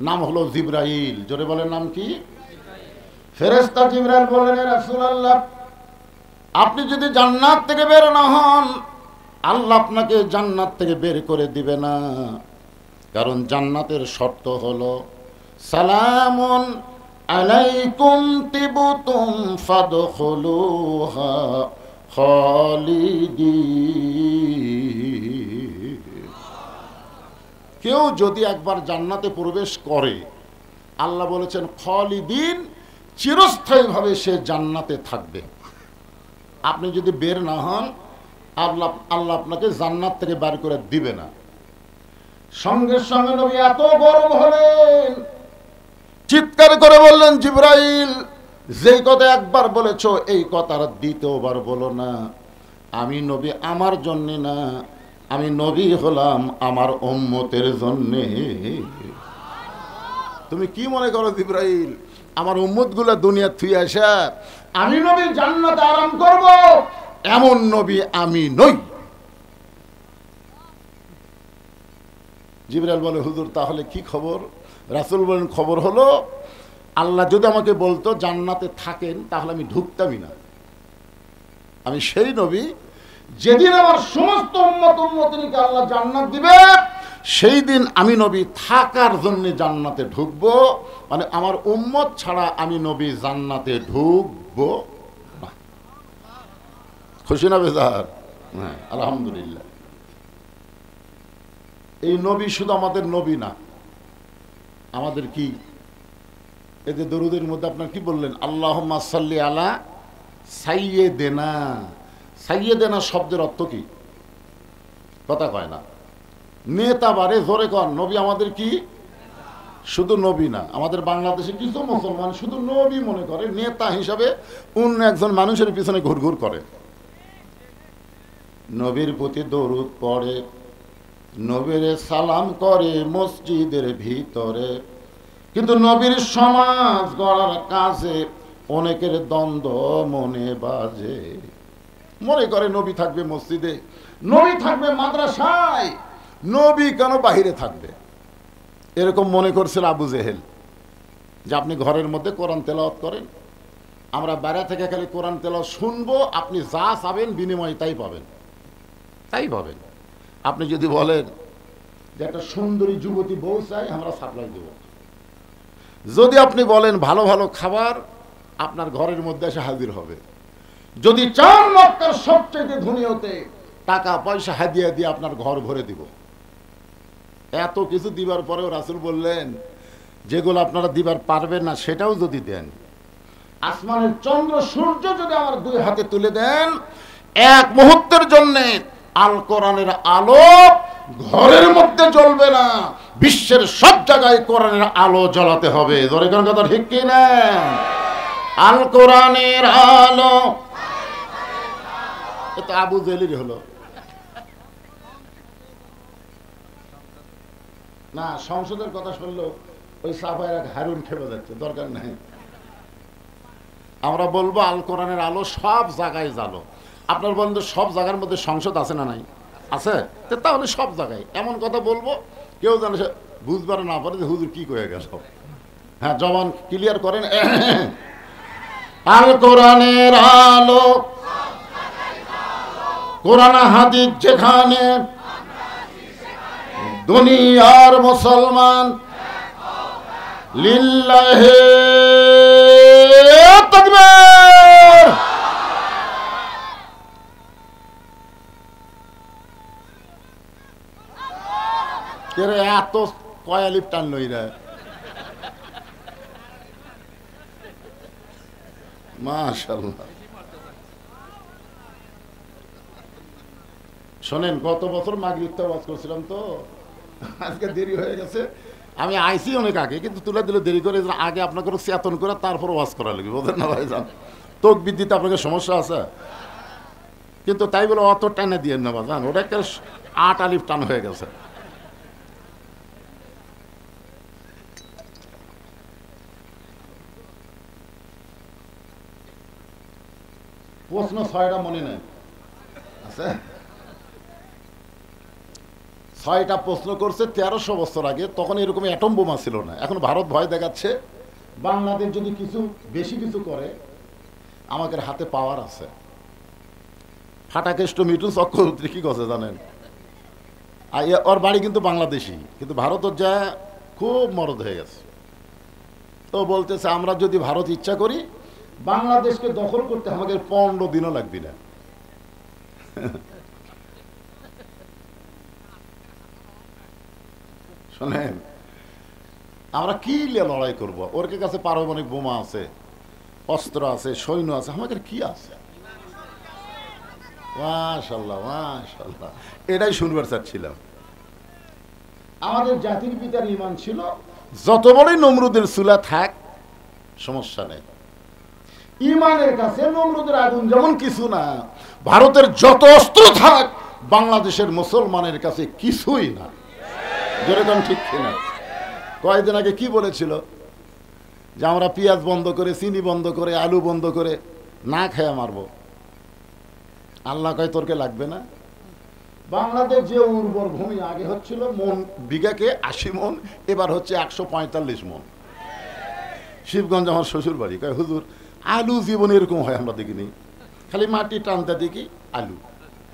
নাম হলো জিবরাইল। জোরে বলেন নাম কি? ফেরেশতা জিবরাইল বললেন, রাসূলুল্লাহ, আপনি যদি জান্নাত থেকে বের না হন, আল্লাহ আপনাকে জান্নাত থেকে বের করে দিবে না। কারণ জান্নাতের শর্ত হলো সালামুন আলাইকুম তিবতুম ফাদখুলুহা খালিদিন। কেউ যদি একবার জান্নাতে প্রবেশ করে, আল্লাহ বলেছেন খালিদিন, চিরস্থায়ীভাবে সে জান্নাতে থাকবে। আপনি যদি বের না হন, আল্লাহ আপনাকে জান্নাত থেকে বের করে দিবে না। সঙ্গে সঙ্গে নবী এত গরম হলেন, চিৎকার করে বললেন, জিবরাইল, যেই কথা একবার বলেছো এই কথার দ্বিতীয়বার বলো না। আমি নবী আমার জন্য না, আমি নবী হলাম আমার উম্মতের জন্যে। তুমি কি মনে করো জিবরাইল, আমার উম্মতগুলো দুনিয়া থুই আসা আমি নবী জান্নাতে আরাম করব, এমন নবী আমি নই। জিবরাইল বলে, হুজুর তাহলে কি খবর? রাসূল বলেন, খবর হলো আল্লাহ যদি আমাকে বলতো জান্নাতে থাকেন, তাহলে আমি ঢুকতামই না। আমি সেই নবী, যেদিন আমার সমস্ত উম্মত উম্মতিকে আল্লাহ জান্নাত দিবে, সেই দিন আমি নবী থাকার জন্য জান্নাতে ঢুকবো। মানে আমার উম্মত ছাড়া আমি নবী জান্নাতে ঢুকবো না। খুশি না বেজার? হ্যাঁ, আলহামদুলিল্লাহ। এই নবী শুধু আমাদের নবী না, আমাদের কি এই যে দরুদের মধ্যে আপনার কি বললেন, আল্লাহুম্মা সাল্লি আলা সাইয়্যিদিনা। সাইয়্যিদিনা শব্দের অর্থ কি? কথা কয় না, নেতা বারে জোরে কর। নবী আমাদের কি? শুধু নবী না, আমাদের বাংলাদেশে কিছু মুসলমান শুধু নবী মনে করে, নেতা হিসাবে অন্য একজন মানুষের পিছনে ঘুরঘুর করে। নবীর প্রতি দরুদ পড়ে, নবীরে সালাম করে মসজিদের ভিতরে, কিন্তু নবীর সমাজ গড়ার কাজে অনেকের দ্বন্দ্ব মনে বাজে। মনে করে নবী থাকবে মসজিদে, নবী থাকবে মাদ্রাসায়, নবী কেন বাহিরে থাকবে? এরকম মনে করছিল আবু জেহেল, যে আপনি ঘরের মধ্যে কোরআন তেলাওয়াত করেন, আমরা বাইরে থেকে খালি কোরআন তেলাওয়াত শুনবো, আপনি যা চাবেন বিনিময়ে তাই পাবেন, তাই পাবেন। আপনি যদি বলেন যে একটা সুন্দরী যুবতী বউ চাই, আমরা সাপ্লাই দেব। যদি আপনি বলেন ভালো ভালো খাবার, আপনার ঘরের মধ্যে এসে হাজির হবে। যদি চান মক্কার সবচেয়ে ধনী হতে, টাকা পয়সা হাদিয়া দিয়ে আপনার ঘর ভরে দিব। এত কিছু দিবার পরেও রাসূল বললেন, যেগুলো আপনারা দিবার পারবেন না সেটাও যদি দেন, আসমানের চন্দ্র সূর্য যদি আমার দুই হাতে তুলে দেন, এক মুহূর্তের জন্য আল কোরআনের আলো ঘরের মধ্যে জ্বলবে না, বিশ্বের সব জায়গায় কোরআনের আলো জ্বলাতে হবে। জোরে কোন কথা ঠিক কি না? আল কোরআনের আলো। এটা আবু জেহেলের হলো না। সংসদের কথা শুনলো ওই সাফায়ের হারুন খেপে যাচ্ছে, দরকার নাই। আমরা বলবো আল কোরআনের আলো সব জায়গায় জ্বালো। আপনার বন্ধু সব জায়গার মধ্যে সংসদ আছে না নাই? আছে। তাহলে সব জায়গায় এমন কথা বলবো, কেউ জানে বুঝবার না পারে যে হুজুর কি কয়ে গেল। হ্যাঁ, জবান ক্লিয়ার করেন। আল কোরআনের আলো, কোরআন হাদিস যেখানে, দুনিয়ার মুসলমান লিল্লাহি তাকবীর। কেরে এত কয়ালিপ টান লইরা, মাশাআল্লাহ। শোনেন, গত বছর মাগরিবটা ওয়াজ করছিলাম তো, আজকে দেরি হয়ে গেছে। আমি আইসি অনেক আগে, কিন্তু তুলে দিলে দেরি করে, আগে আপনাকে চেতন করে তারপর ওয়াজ করা লাগবে, বোঝেন না ভাই? যান তকবীর দিতে আপনাকে সমস্যা আছে, কিন্তু তাই বলে অত টানে দিয়ে না বাজান, ওটা একটা 8 আলিফ টান হয়ে গেছে। প্রশ্ন 6টা মনে নেই আছে। 6টা প্রশ্ন করছে 1300 বছর আগে, তখন এরকম অ্যাটম বোমা ছিল না। এখন ভারত ভয় দেখাচ্ছে, বাংলাদেশ যদি কিছু বেশি কিছু করে, আমাদের হাতে পাওয়ার আছে। ফাটাকেষ্ট মিঠু চক্রবর্তী কি কথা জানেন? আর ওর বাড়ি কিন্তু বাংলাদেশি, কিন্তু ভারতের যা খুব মরদ হয়ে গেছে। তো বলতেছে আমরা যদি ভারত ইচ্ছা করি বাংলাদেশকে দখল করতে আমাদের 15 দিনও লাগবে না। শোনেন, আমরা কি নিয়ে লড়াই করব? ওর কাছে পারমাণবিক বোমা আছে, অস্ত্র আছে, সৈন্য আছে, আমাদের কি আছে? মাশাআল্লাহ মাশাআল্লাহ, এটাই শুনবার চাচ্ছিলাম। আমাদের জাতির পিতার ঈমান ছিল যত বড়ই নমরুদের চুলা থাক সমস্যা নেই, ঈমানের কাছে নমরুদের আগুন যেমন কিছু না, ভারতের যত অস্ত্র থাক বাংলাদেশের মুসলমানের কাছে কিছুই না। যেরকম ঠিক কিনা? কয়েকদিন আগে কি বলেছিল যে আমরা পেঁয়াজ বন্ধ করে, চিনি বন্ধ করে, আলু বন্ধ করে না খেয়ে মারবো। আল্লাহ কয় তোরকে লাগবে না। বাংলাদেশ যে উর্বর ভূমি আগে হচ্ছিল মন বিঘাকে 80 মন, এবার হচ্ছে 145 মন। শিবগঞ্জ আমার শ্বশুর বাড়ি, কয় হুজুর আলু জীবনে এরকম হয় আমরা দেখিনি, খালি মাটি টানতে দেখি আলু,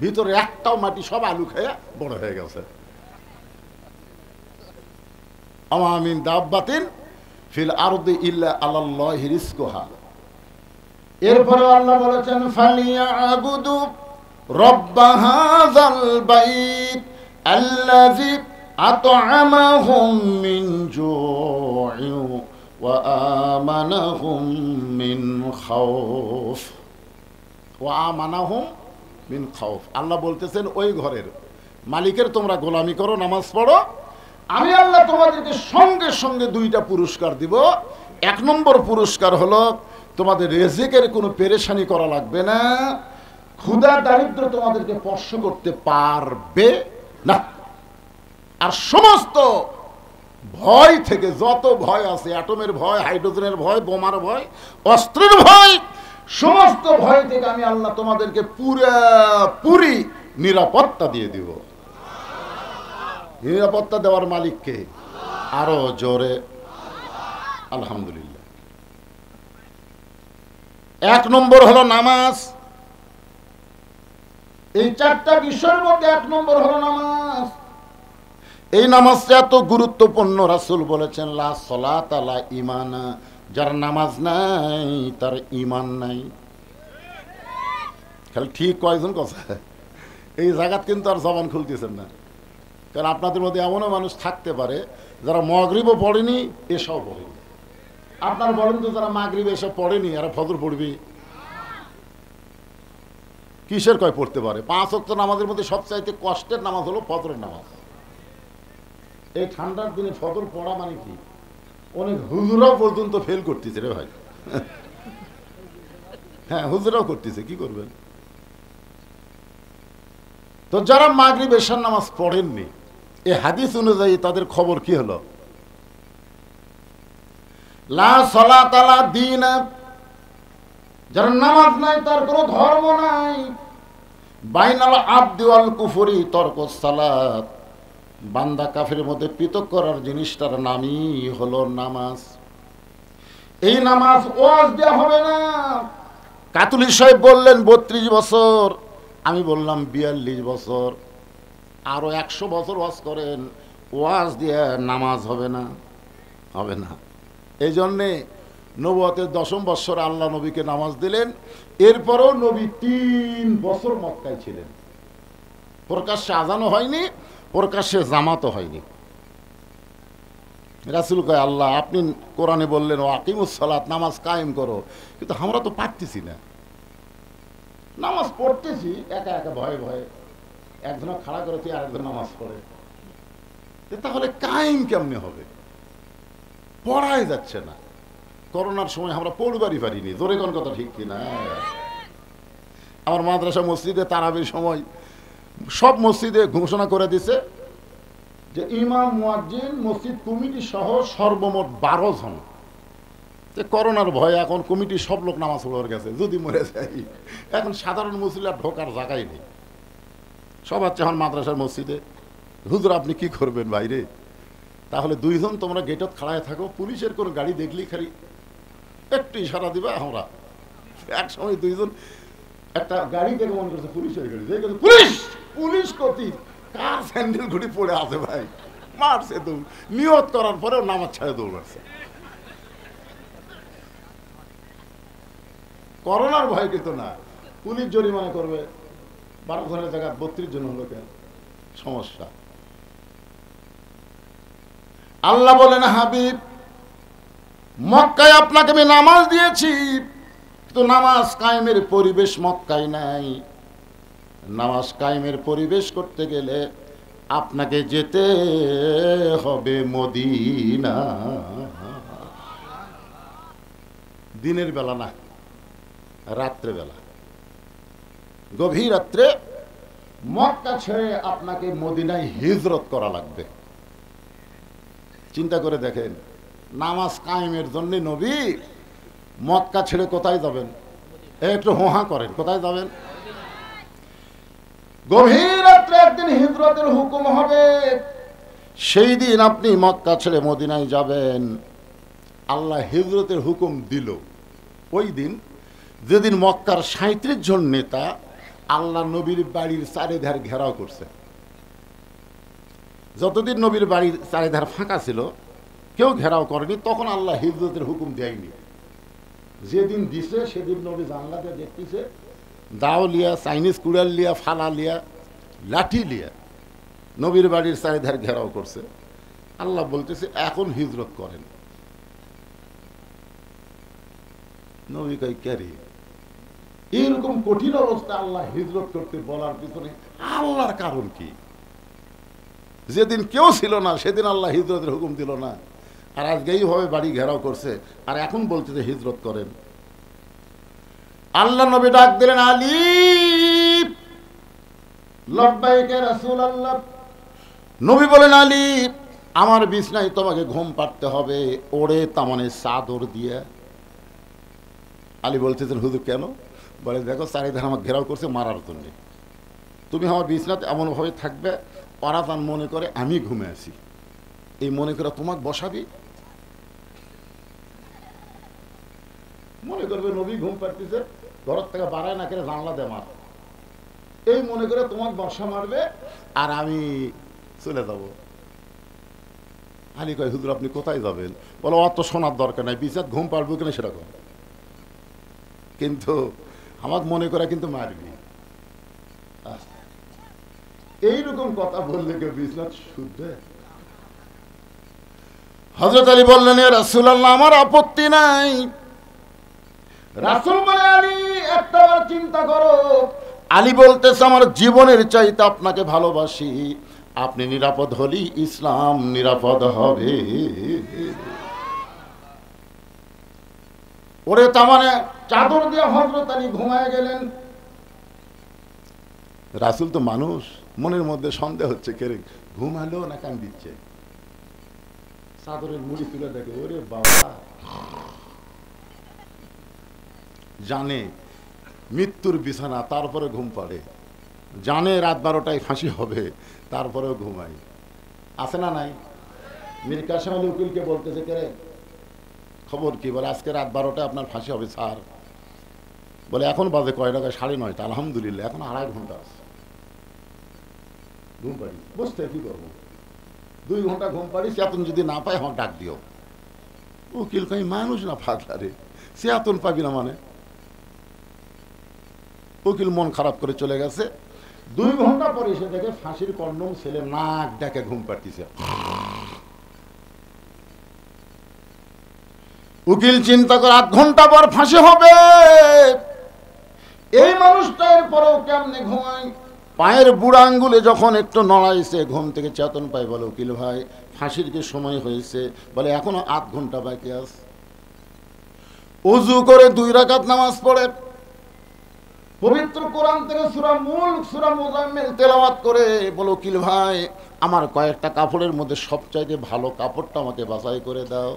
ভিতরে একটাও মাটি, সব আলু খেয়ে বড় হয়ে গেছে। আমা মিন দাব্বাতিন ফিল আরদি ইল্লা আলাল্লাহি রিজকুহা। এরপরে আল্লাহ বলেছেন ফালিয়াবুদু রব্ব হাযাল বাইত আল্লাযী আত'আমাহুম মিন জু'ইন ওয়া আমানাহুম মিন খাউফ। ওয়া আমানাহুম মিন খাউফ। আল্লাহ বলতেছেন ওই ঘরের মালিকের তোমরা গোলামি করো, নামাজ পড়ো, আমি আল্লাহ তোমাদেরকে সঙ্গে সঙ্গে 2টা পুরস্কার দিব। 1 নম্বর পুরস্কার হলো তোমাদের রিজিকের কোনো পেরেশানি করা লাগবে না, ক্ষুধা দারিদ্র তোমাদেরকে স্পর্শ করতে পারবে না। আর সমস্ত ভয় থেকে, যত ভয় আছে, অ্যাটমের ভয়, হাইড্রোজেনের ভয়, বোমার ভয়, অস্ত্রের ভয়, সমস্ত ভয় থেকে আমি আল্লাহ তোমাদেরকে পুরোপুরি নিরাপত্তা দিয়ে দিব। নিরাপত্তা দেওয়ার মালিককে আরো জোরে আলহামদুলিল্লাহ। 1 নম্বর হলো নামাজ। এই 4টা বিষয়ের মধ্যে 1 নম্বর হলো নামাজ। এই নামাজটা এত গুরুত্বপূর্ণ, রাসূল বলেছেন লা সালাতা লা ঈমানা, যার নামাজ নাই তার ঈমান নাই। খালি ঠিক কয়জন কথা, এই জায়গাত কিন্তু আর জবান খুলতেছেন না। কারণ আপনাদের মধ্যে এমনও মানুষ থাকতে পারে যারা মাগরিবও পড়েনি, এসব পড়েনি। আপনার বলেন তো যারা মাগরিব এসব পড়েনি আর ফজর পড়বি, কিসের কয় পড়তে পারে? 5 ওয়াক্ত নামাজের মধ্যে সবচাইতে কষ্টের নামাজ হলো ফজরের নামাজ। এই ঠান্ডার দিনে ফজর পড়া মানে কি? অনেক হুজুরাও পর্যন্ত ফেল করতেছে রে ভাই। হ্যাঁ, হুজুরাও করতেছে, কি করবেন? তো যারা মাগরিব এশার নামাজ পড়েননি, এই হাদিস অনুযায়ী তাদের খবর কি হলো? লা সালাতা লা দীন, যার নামাজ নাই তার কোনো ধর্ম নাই। বাইনাল আবদি ওয়াল কুফরি তরকুস সালাত, বান্দা কাফের মধ্যে পৃথক করার জিনিসটার নামই হলো নামাজ। এই নামাজ ওয়াজ দেওয়া হবে না। কাতুলি সাহেব বললেন 32 বছর, আমি বললাম 42 বছর, আরো 100 বছর ওয়াজ করেন, ওয়াজ দিয়ে নামাজ হবে না, হবে না। এই জন্যে নবুয়তের 10ম বৎসর আল্লাহ নবীকে নামাজ দিলেন। এরপরও নবী 3 বছর মক্কায় ছিলেন। প্রকাশ্যে আজানও হয়নি, প্রকাশ্যে জামাতও হয়নি। রাসূল কয় আল্লাহ আপনি কোরআনে বললেন ও আকিমুস সালাত, নামাজ কায়েম করো, কিন্তু আমরা তো পারতেছি না। নামাজ পড়তেছি একা একা ভয়ে ভয়ে, একজন খাড়া করেছি আর একজন নামাজ পড়ে, তাহলে কায়েম কেমনে হবে? পড়াই যাচ্ছে না। করোনার সময় আমরা পড়বারই পারিনি, জোরে কোন কথা ঠিক কিনা? আমার মাদ্রাসা মসজিদে তারাবির সময় সব মসজিদে ঘোষণা করে দিছে যে ইমাম, মুয়াজ্জিন, মসজিদ কমিটি সহ সর্বমোট 12 জন। করোনার ভয়ে এখন কমিটি সব লোক নামাজ পড়ার গেছে, যদি মরে যাই এখন সাধারণ মুসলিম ঢোকার জায়গায় নেই। সব আছে এখন মাদ্রাসার মসজিদে। হুজুর আপনি কি করবেন বাইরে? তাহলে 2 জন তোমরা গেটত খাড়ায় থাকো, পুলিশের কোন গাড়ি দেখলি খালি একটু ইশারা দিবা, আমরা এক সময় 2 জন একটা গাড়ি থেকে মনে করছে পুলিশের গাড়ি, পুলিশ পুলিশ কতি কার স্যান্ডেল ঘুড়ি পড়ে আছে ভাই, মারছে দৌড়, নিয়ত করার পরেও নামাজ ছাড়ে দৌড়াচ্ছে। করোনার ভয় কিন্তু না, পুলিশ জরিমানা করবে, 12 জনের জায়গায় 32 জন হলো কেন, সমস্যা। আল্লাহ বলেন, হাবিব মক্কায় আপনাকে আমি নামাজ দিয়েছি, কিন্তু নামাজ কায়েমের পরিবেশ মক্কায় নাই। নামাজ কায়েমের পরিবেশ করতে গেলে আপনাকে যেতে হবে মদিনা। দিনের বেলা না, রাত্রে বেলা, গভীর রাত্রে মক্কা ছেড়ে আপনাকে মদিনায় হিজরত করা লাগবে। চিন্তা করে দেখেন, নামাজ কায়েমের জন্য নবী মক্কা ছেড়ে কোথায় যাবেন? একটু হোহা করেন, কোথায় যাবেন? গভীর রাত্রে একদিন হিজরতের হুকুম হবে, সেই দিন আপনি মক্কা ছেড়ে মদিনায় যাবেন। আল্লাহ হিজরতের হুকুম দিল ওই দিন, যেদিন মক্কার 37 জন নেতা আল্লাহ নবীর বাড়ির চারিধার ঘেরাও করছে। যতদিন নবীর বাড়ির চারিধার ফাঁকা ছিল, কেউ ঘেরাও করেনি, তখন আল্লাহ হিজরতের হুকুম দেয়নি। যেদিন দিছে সেদিন নবী জানলা দিয়ে দেখতেছে, দাও লিয়া, চাইনিজ কুড়াল লিয়া, ফালা লিয়া, লাঠি লিয়া নবীর বাড়ির চারিধার ঘেরাও করছে। আল্লাহ বলতেছে এখন হিজরত করেন। নবী কই ক্যারি, এরকম কঠিন অবস্থা আল্লাহ হিজরত করতে বলার পিছনে আল্লাহর কারণ কি? যেদিন কেউ ছিল না সেদিন আল্লাহ হিজরতের হুকুম দিল না, আর আজকে এইভাবে বাড়ি ঘেরাও করছে, আর এখন বলছে যে হিজরত করেন। আল্লাহ নবী ডাক দিলেন, আলী, লব্বাইক ইয়া রাসূলুল্লাহ। নবী বলেন, আলী আমার বিছনায় তোমাকে ঘুম পাড়তে হবে, ওড়ে তামানে চাদর দিয়ে। আলী বলতেছেন, হুজুর কেন? বলে, দেখো চারিধার আমার ঘেরাও করছে মারার জন্য, তুমি আমার বিছনাতে এমনভাবে থাকবে ওরা তার মনে করে আমি ঘুমে আছি, এই মনে করে তোমাকে বসাবি, মনে করবে নবী ঘুম পাড়তেছে, ঘরের থেকে বাড়ায় না করে জানলা দে মার, এই মনে করে তোমাকে বর্ষা মারবে আর আমি চলে যাব। আলী কয়, হুজুর আপনি কোথায় যাবেন? বলো, অত শোনার দরকার নাই, বিছাত ঘুম পাড়বো কিনা সেটা কর, কিন্তু আমাকে মনে করে কিন্তু মারবি। এইরকম কথা বললে কেউ বিছনাত শুনবে? হযরত আলী বললেন, ইয়া রাসূলুল্লাহ আমার আপত্তি নাই। রাসূল বলে, আলী একটাবার চিন্তা করো। আলী বলতেছে, আমার জীবনের চাইতে আপনাকে ভালোবাসি, আপনি নিরাপদ হলেই ইসলাম নিরাপদ হবে। ওরে তামানে চাদর দিয়ে হযরত আলী ঘুমায় গেলেন। রাসূল তো মানুষ, মনের মধ্যে সন্দেহ হচ্ছে, কে রে ঘুমালো না কান দিচ্ছে। চাদরের মুড়ি তুলে দেখে, ওরে বাবা, জানে মৃত্যুর বিছানা, তারপরে ঘুম পাড়ে, জানে রাত 12টায় ফাঁসি হবে, তারপরেও ঘুমাই। আছে না নাই? মীর কাসেম আলী উকিলকে বলতেছে, কে রে খবর কি? বলে, আজকে রাত 12টায় আপনার ফাঁসি হবে স্যার। বলে, এখন বাজে কয় টাকা? 9:30। আলহামদুলিল্লাহ, এখন 2.5 ঘন্টা আছে, ঘুম পাড়ি। বসতে কি করবো, 2 ঘন্টা ঘুম পাড়ি, চেতন যদি না পাই আমাকে ডাক দিও। উকিল কই, মানুষ না পাগলা রে, চেতন পাবি না মানে? উকিল মন খারাপ করে চলে গেছে। 2 ঘন্টা পরে এসে দেখে ফাঁসির কন্ডম ছেলে নাক ডাকে ঘুম পাড়তিছে। উকিল চিন্তা করে 8 ঘন্টা পর ফাঁসি হবে, এই মানুষটা এরপরেও কেমনে ঘুমায়? পায়ের বুড়া আঙ্গুলে যখন একটু নড়াইছে, ঘুম থেকে চেতন পায়। বলে, উকিল ভাই ফাঁসির কি সময় হয়েছে? বলে, এখনো 8 ঘন্টা বাকি আছে। ওযু করে 2 রাকাত নামাজ পড়ে পবিত্র কোরআন থেকে সূরা মুলক, সূরা মুজাম্মিল তেলাওয়াত করে। বলে, উকিল ভাই আমার কয়েকটা কাপড়ের মধ্যে সবচাইতে ভালো কাপড়টা আমাকে বাছাই করে দাও।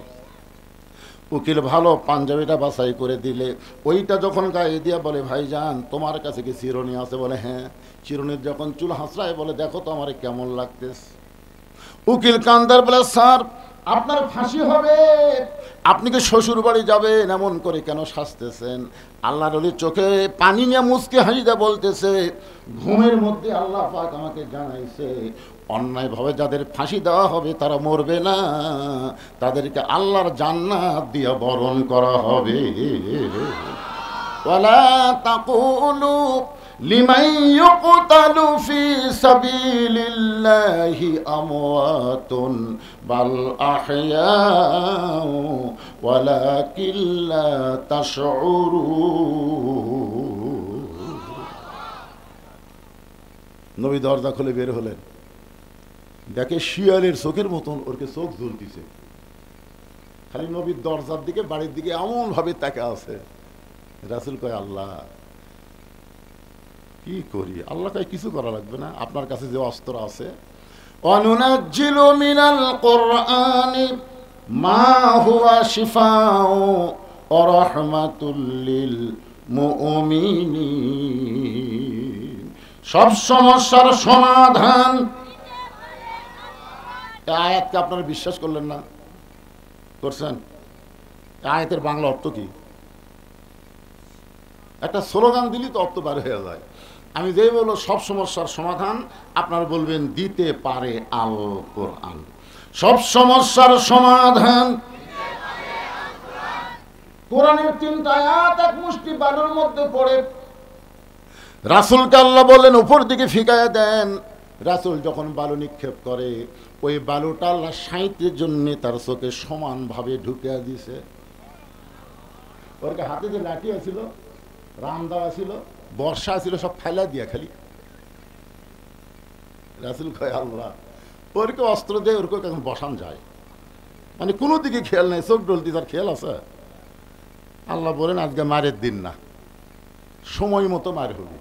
উকিল ভালো পাঞ্জাবিটা বাছাই করে দিলে, ওইটা যখন গায়ে দিয়া বলে, ভাইজান তোমার কাছে কি চিরুনি আছে? বলে, হ্যাঁ। চিরুনির যখন চুল হাসড়ায়, বলে, দেখো তো আমার কেমন লাগতেছে। উকিল কান্দার বলে, স্যার আপনার ফাঁসি হবে, আপনি কি শ্বশুর বাড়ি যাবেন, এমন করে কেন সাজতেছেন? আল্লাহর ওলি চোখে পানি নিয়ে মুচকে হাসিতে বলতেছে, ঘুমের মধ্যে আল্লাহ পাক আমাকে জানাইছে অন্যায়ভাবে যাদের ফাঁসি দেওয়া হবে তারা মরবে না, তাদেরকে আল্লাহর জান্নাত দিয়ে বরণ করা হবে। ওয়ালা তাকুলু লিমান ইউকতালু ফি সাবিলিল্লাহি আমওয়াতুন বাল আহইয়াউ ওয়ালাকিন লা তাশউরুন। নবী দরজা খুলে বের হলেন, দেখে শিয়ালের চোখের মতন ওরকে চোখ জ্বলতিছে, খালি নবীর দরজার দিকে বাড়ির দিকে এমন ভাবে তাকে আছে। রাসূল কয় আল্লাহ কি করি? আল্লাহ কয় কিছু করা লাগবে না, আপনার কাছে যে অস্ত্র আছে। অনুনাজ্জিলু মিনাল কুরআনি মা হুয়া শিফাউ ওয়া রাহমাতুল লিল মুমিনিন। সব সমস্যার সমাধান। এই আয়াতকে আপনারা বিশ্বাস করলেন না? করছেন? আয়াতের বাংলা অর্থ কি? একটা স্লোগান দিলি তো অর্থ বার হয়ে যায়। আমি যেই বলবো সব সমস্যার সমাধান, আপনারা বলবেন দিতে পারে আল কোরআন। সব সমস্যার সমাধান কোরআনের 3টা আয়াত এক মুষ্টি বালুর মধ্যে পড়ে। রাসূলকে আল্লাহ বললেন উপর দিকে ফিকায়া দেন। রাসূল যখন বালু নিক্ষেপ করে, ওই বালুটা আল্লাহ 60 জন্য তার চোখে সমানভাবে ঢুকিয়ে দিছে। ওর হাতে যে লাঠি আছিল, রামদা ছিল, বর্ষা ছিল, সব ফেলা দিয়া খালি। রাসূল কয় আল্লাহ ওরকে অস্ত্র দিয়ে ওরকে এখন বসান যায়, মানে কোনো দিকে খেয়াল নেই, চোখ ডলতি তার খেয়াল আছে। আল্লাহ বলেন আজকে মারের দিন না, সময় মতো মার হবে।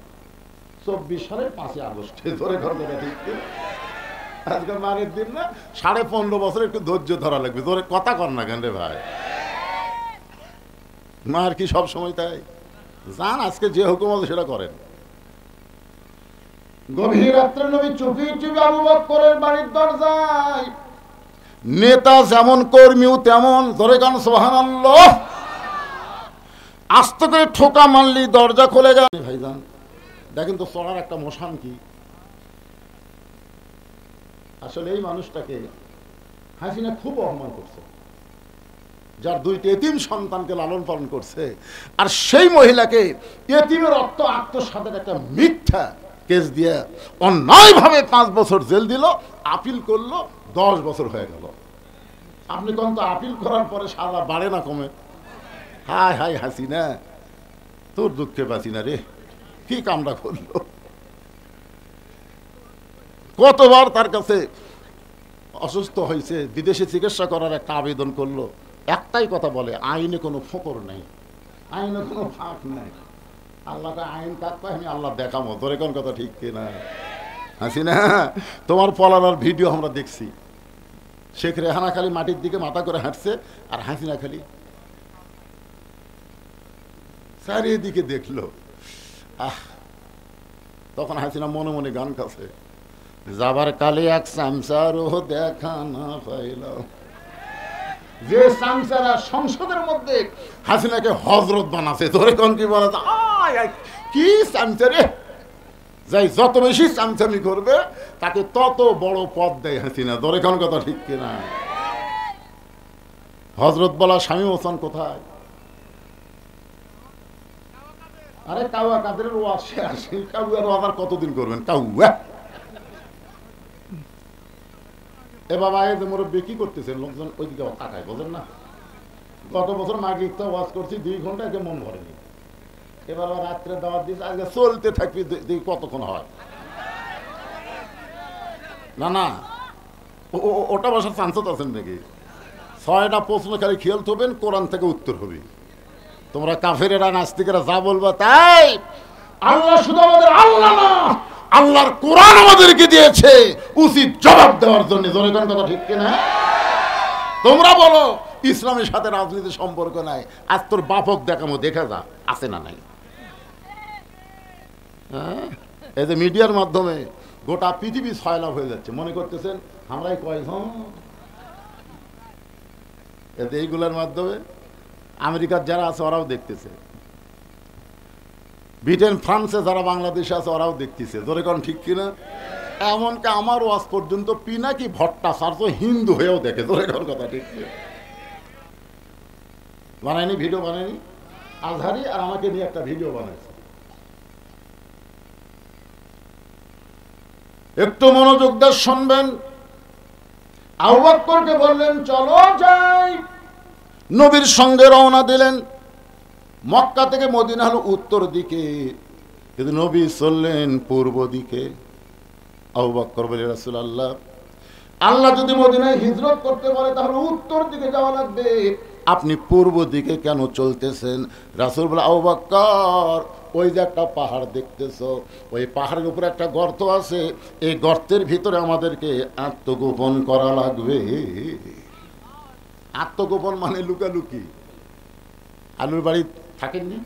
24 সালের 5 আগস্টে ধরে ঘর থেকে ঠিক, আজকে মারের দিন না, 15.5 বছর একটু ধৈর্য ধরা লাগবে। ধরে কথা কর না কেন রে ভাই? মার কি সব সময় তাই? জান আজকে যে হুকুম আছে সেটা করেন। গভীর রাত্রে নবী চুপি চুপি আবু বকরের বাড়ির দরজায়, নেতা যেমন কর্মীও তেমন, ধরে গান সুবহানাল্লাহ, আস্তে করে ঠোকা মারলি দরজা খুলে গেল। ভাইজান দেখেন তো চড়ার একটা মশান কি। আসলে এই মানুষটাকে হাসিনা খুব অপমান করছে, যার 2টি এতিম সন্তানকে লালন পালন করছে, আর সেই মহিলাকে এতিমের অর্থ আত্মসাতের একটা মিথ্যা কেস দিয়ে অন্যায়ভাবে 5 বছর জেল দিল। আপিল করলো, 10 বছর হয়ে গেল। আপনি কোন তো আপিল করার পরে সাজা বাড়ে না কমে? হায় হায় হাসিনা, তোর দুঃখে বাঁচি না রে, কি কামটা করলো। কতবার তার কাছে অসুস্থ হয়েছে, বিদেশে চিকিৎসা করার একটা আবেদন করলো, একটাই কথা বলে আইনে কোনো ফকর নেই, আইনে কোনো ফাঁক নেই। আল্লাহকে আইন কাটতে আমি আল্লাহ দেখাবো, তোর কোন কথা ঠিক কিনা? হাসিনা তোমার পলার ভিডিও আমরা দেখছি, শেখ রেহানা খালি মাটির দিকে মাথা করে হাঁটছে, আর হাসিনা খালি চারিদিকে দেখলো। তখন হাসিনা মনে মনে গান কাছে, যাবার কালে এক সামসারও দেখা না পাইলাম। যে সামসারা সংসদের মধ্যে হাসিনাকে হজরত বানাছে, ধরে কোন কি বলা কি সামসারে, যাই যত বেশি চামচামি করবে তাকে তত বড় পদ দেয় হাসিনা, ধরে কোন কথা ঠিক কিনা? হজরত বলা স্বামী হোসেন কোথায়? আরে কাউয়া কাদের ওয়াজ শেষ, কাউয়ার ওয়াজ আর কতদিন করবেন? কাউয়া এ বাবা এ যে মুরব্বী কি করতেছেন, লোকজন ওইদিকে তাকায়, বোঝেন না? গত বছর মাগরিব তো ওয়াজ করছি 2 ঘন্টা, একে মন ভরেনি। এবার আবার রাত্রে দাওয়াত দিয়েছে, আজকে চলতে থাকবি, কতক্ষণ হয় না না ওটা বসার চান্স আছেন নাকি? 6টা প্রশ্ন খালি খেয়াল থবেন, কোরআন থেকে উত্তর হবে। তোমরা কাফেরেরা নাস্তিকেরা যা বলবা তাই। আল্লাহ শুধু আমাদের আল্লাহ না, আল্লাহর কোরআন আমাদেরকে দিয়েছে উচিত জবাব দেওয়ার জন্য, জনগণ কথা ঠিক কিনা? তোমরা বলো ইসলামের সাথে রাজনীতির সম্পর্ক নাই, আজ তোর বাপক দেখামো, দেখা যা আছে না নাই। হ্যাঁ, এই যে মিডিয়ার মাধ্যমে গোটা পৃথিবী ছয়লাভ হয়ে যাচ্ছে, মনে করতেছেন আমরাই কয়জন। এতে এইগুলোর মাধ্যমে আমেরিকার যারা আছে ওরাও দেখতেছে, ব্রিটেন ফ্রান্সে যারা বাংলাদেশে আছে ওরাও দেখতেছে, জোরে কোন ঠিক কিনা? এমনকি আমার ওয়াজ পর্যন্ত পিনাকি ভট্টাচার্য হিন্দু হয়েও দেখে, জোরে কোন কথা ঠিক কিনা? বানায়নি, ভিডিও বানায়নি, আজহারি আর আমাকে নিয়ে একটা ভিডিও বানাইছে। একটু মনোযোগ দিয়ে শুনবেন। আবু বকরকে বললেন চলো যাই, নবীর সঙ্গে রওনা দিলেন। মক্কা থেকে মদিনা হলো উত্তর দিকে, কিন্তু নবী চললেন পূর্ব দিকে। আবু বকর বলে রাসূলুল্লাহ, আল্লাহ যদি মদিনায় হিজরত করতে বলে তাহলে উত্তর দিকে যাওয়া লাগবে, আপনি পূর্ব দিকে কেন চলতেছেন? রাসূল বলে, আবু বকর ওই যে একটা পাহাড় দেখতেছো, ওই পাহাড়ের উপরে একটা গর্ত আছে, এই গর্তের ভিতরে আমাদেরকে আত্মগোপন করা লাগবে। আত্মগোপন মানে লুকালুকি। আলুর বাড়ি থাকেননি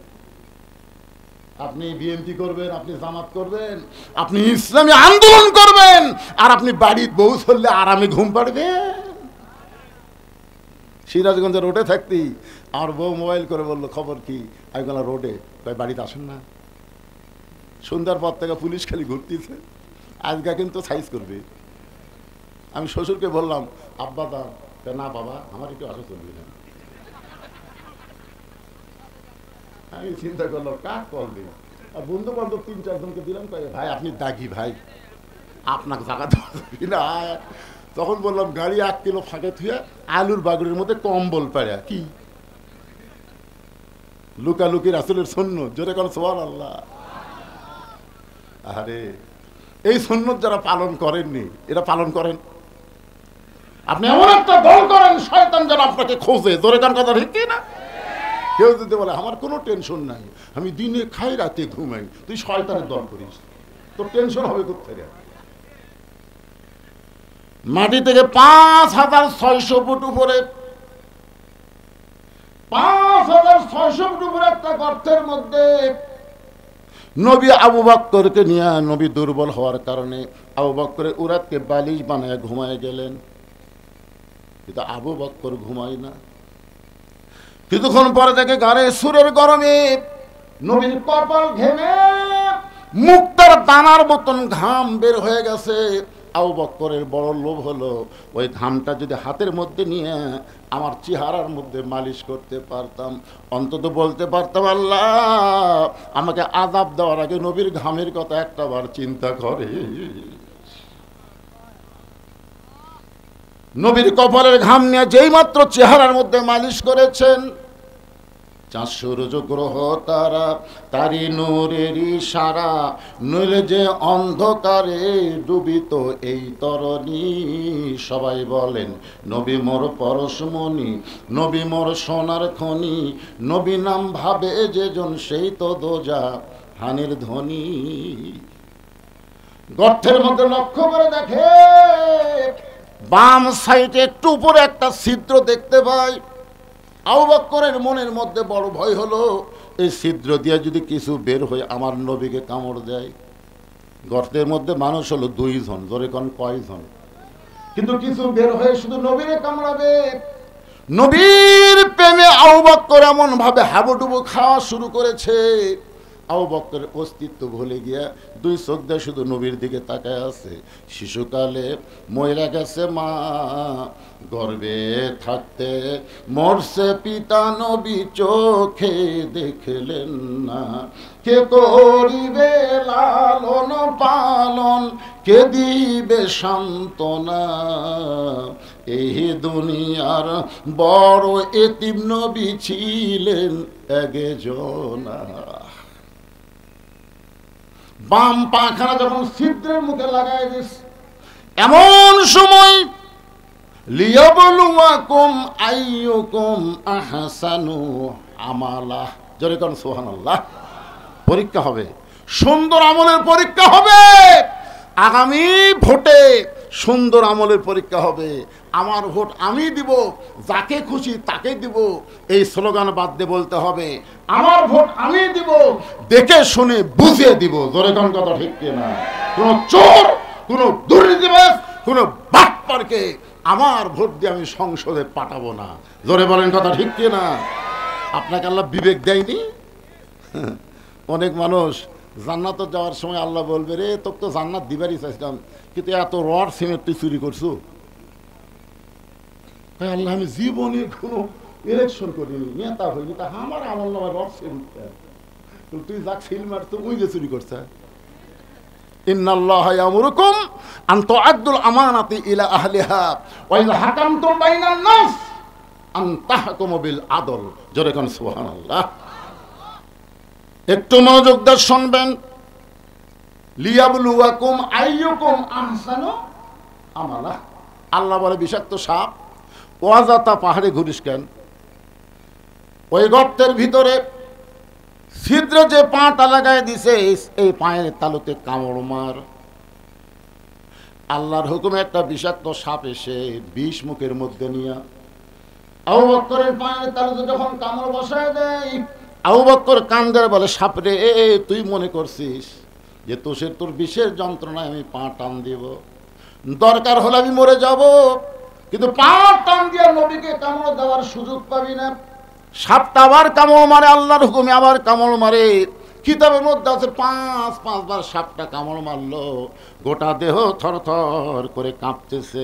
আপনি, বিএনপি করবেন, আপনি জামাত করবেন, আপনি ইসলামী আন্দোলন করবেন, আর আপনি বাড়ির বউ চললে আরামে ঘুম পাড়বেন। সিরাজগঞ্জের রোডে থাকতি আর বউ মোবাইল করে বললো খবর কি, আমি বললাম রোডে, কয় বাড়িতে আসেন না। সন্ধ্যার পর থেকে পুলিশ খালি ঘুরতেছে, আজকে কিন্তু সাইজ করবে। আমি শ্বশুরকে বললাম আব্বা দা, না বাবা আমার একটু আসা চলবে না। আমি চিন্তা করলাম কাক কল দিই, আর বন্ধু বান্ধব 3-4 জনকে দিলাম, ভাই আপনি দাগি ভাই, আপনাকে জায়গা দেওয়া না। তখন বললাম গাড়ি 1 কিলো ফাঁকে থুয়ে আলুর বাগুড়ের মধ্যে কম্বল পাড়া কি লুকালুকি রাসূলের সুন্নাত, জোরে কোন সুবহানাল্লাহ। আরে এই সুন্নাত যারা পালন করেননি এরা পালন করেন। আপনি এমন একটা দল করেন শয়তান যেন আপনাকে খোঁজে, জোরে কোন কথা ঠিক কি না? কেউ যদি বলে আমার কোনো টেনশন নাই, আমি দিনে খাই রাতে ঘুমাই, তুই শয়তানের দল করিস, তোর টেনশন হবে কোথায়? মাটি থেকে 5600 ফুট উপরে, 5600 ফুট উপরে একটা গর্তের মধ্যে নবী আবু বকরকে নিয়ে, নবী দুর্বল হওয়ার কারণে আবু বকরের উরাতকে বালিশ বানায় ঘুমায় গেলেন, কিন্তু আবু বকর ঘুমায় না। কিছুক্ষণ পরে দেখে গাড়ে সুরের গরমে নবীর কপাল ঘেমে মুক্তার দানার মতন ঘাম বের হয়ে গেছে। আবু বকরের বড় লোভ হলো ওই ঘামটা যদি হাতের মধ্যে নিয়ে আমার চেহারার মধ্যে মালিশ করতে পারতাম, অন্তত বলতে পারতাম আল্লাহ আমাকে আযাব দেওয়ার আগে নবীর ঘামের কথা একটাবার চিন্তা করে। নবীর কপালের ঘাম নিয়ে যেই মাত্র চেহারার মধ্যে মালিশ করেছেন, 4 সূর্য গ্রহ তারা তারি নূরের ইশারা, নইলে যে অন্ধকারে ডুবিত এই তরণী। সবাই বলেন নবী মোর পরশমণি, নবী মোর সোনার খনি, নবী নাম ভাবে যেজন সেই তো দোজা হানির ধ্বনি। গর্তের মধ্যে লক্ষ্য করে দেখে বাম সাইডে একটু উপরে একটা ছিদ্র দেখতে পাই। আবু বকরের মনের মধ্যে বড় ভয় হলো, এই ছিদ্র দিয়ে যদি কিছু বের হয়ে আমার নবীকে কামড় দেয়। গর্তের মধ্যে মানুষ হলো 2 জন, জোরে কোন কয়জন? কিন্তু কিছু বের হয়ে শুধু নবীরে কামড়াবে। নবীর প্রেমে আবু বকর এমন ভাবে হাবুডুবু খাওয়া শুরু করেছে, আবু বকরের অস্তিত্ব ভুলে গিয়া 2 চোখ দিয়ে শুধু নবীর দিকে তাকায় আছে। শিশুকালে মহিলা গেছে মা, গর্ভে থাকতে মরছে পিতা, নবী চোখে দেখলেন না। কে করিবে লালন পালন, কে দিবে সান্ত্বনা, এই দুনিয়ার বড় এতিম নবী ছিলেন একজনা। বাম পাখানা যখন ছিদ্রের মুখে লাগাই দিস, এমন সময় লিয়াবলুয়াকুম আইয়ুকুম আহসানু আমালা, জোরে কোন সুবহানাল্লাহ। পরীক্ষা হবে, সুন্দর আমলের পরীক্ষা হবে। আগামী ভোটে সুন্দর আমলের পরীক্ষা হবে। আমার ভোট আমি দিব, যাকে খুশি তাকে দিব, এই স্লোগান বাদ দিয়ে বলতে হবে আমার ভোট আমি দিব, দেখে শুনে বুঝিয়ে দিব। জোরে কোন কথা ঠিক কিনা? কোন চোর, কোন দুর্নীতিবাজ, কোন বাটপারকে আমার ভোট দিয়ে আমি সংসদে পাঠাবো না। জোরে বলেন কথা ঠিক কি না? আপনাকে আল্লাহ বিবেক দেয়নি? অনেক মানুষ জান্নাতে যাওয়ার সময় আল্লাহ বলবে, রে তোকে তো জান্নাত দিবারই চাইছিলাম, কিন্তু এত রড সিমেন্ট তুই চুরি করছো। আল্লাহ আমি জীবনে কোনো ইলেকশন করিনি, নেতা হইনি, তা আমার আমল নামায় রড সিমেন্ট তুই যাক সিল মারতো ওই যে চুরি করছে। ইন্নাল্লাহা ইয়ামুরুকুম আন তুআদ্দুল আমানাতি ইলা আহলিহা ওয়া ইযা হাকামতুম বাইনান নাস আন তাহকুমু বিল আদল। জোরে কোন সুবহানাল্লাহ। একটু মনোযোগ দিয়ে শুনবেন। লিয়াবলুয়াকুম আইয়ুকুম আহসানু আমালা। আল্লাহ বলে বিষাক্ত সাপ ওয়াজাতা পাহাড়ে ঘুরিস কেন? ওই গর্তের ভিতরে ছিদ্রে যে পাটা লাগায় দিছে এই পায়ের তালুতে কামড় মার। আল্লাহর হুকুমে একটা বিষাক্ত সাপ এসে বিষ মুখের মধ্যে নিয়ে আবু বকরের পায়ের তালুতে যখন কামড় বসায় দেয়, আবু বকর কান্দে বলে, সাপরে তুই মনে করছিস যে তোর বিষের যন্ত্রণায় আমি পা টান দিব? দরকার হলে আমি মরে যাব, কিন্তু পা টান দিয়ে নবীকে কামড় দেওয়ার সুযোগ পাবি না। সাপটা আবার কামড় মারে, আল্লাহর হুকুমে আবার কামড় মারে। কিতাবের মধ্যে আছে পাঁচবার সাপটা কামড় মারলো, গোটা দেহ থরথর করে কাঁপতেছে।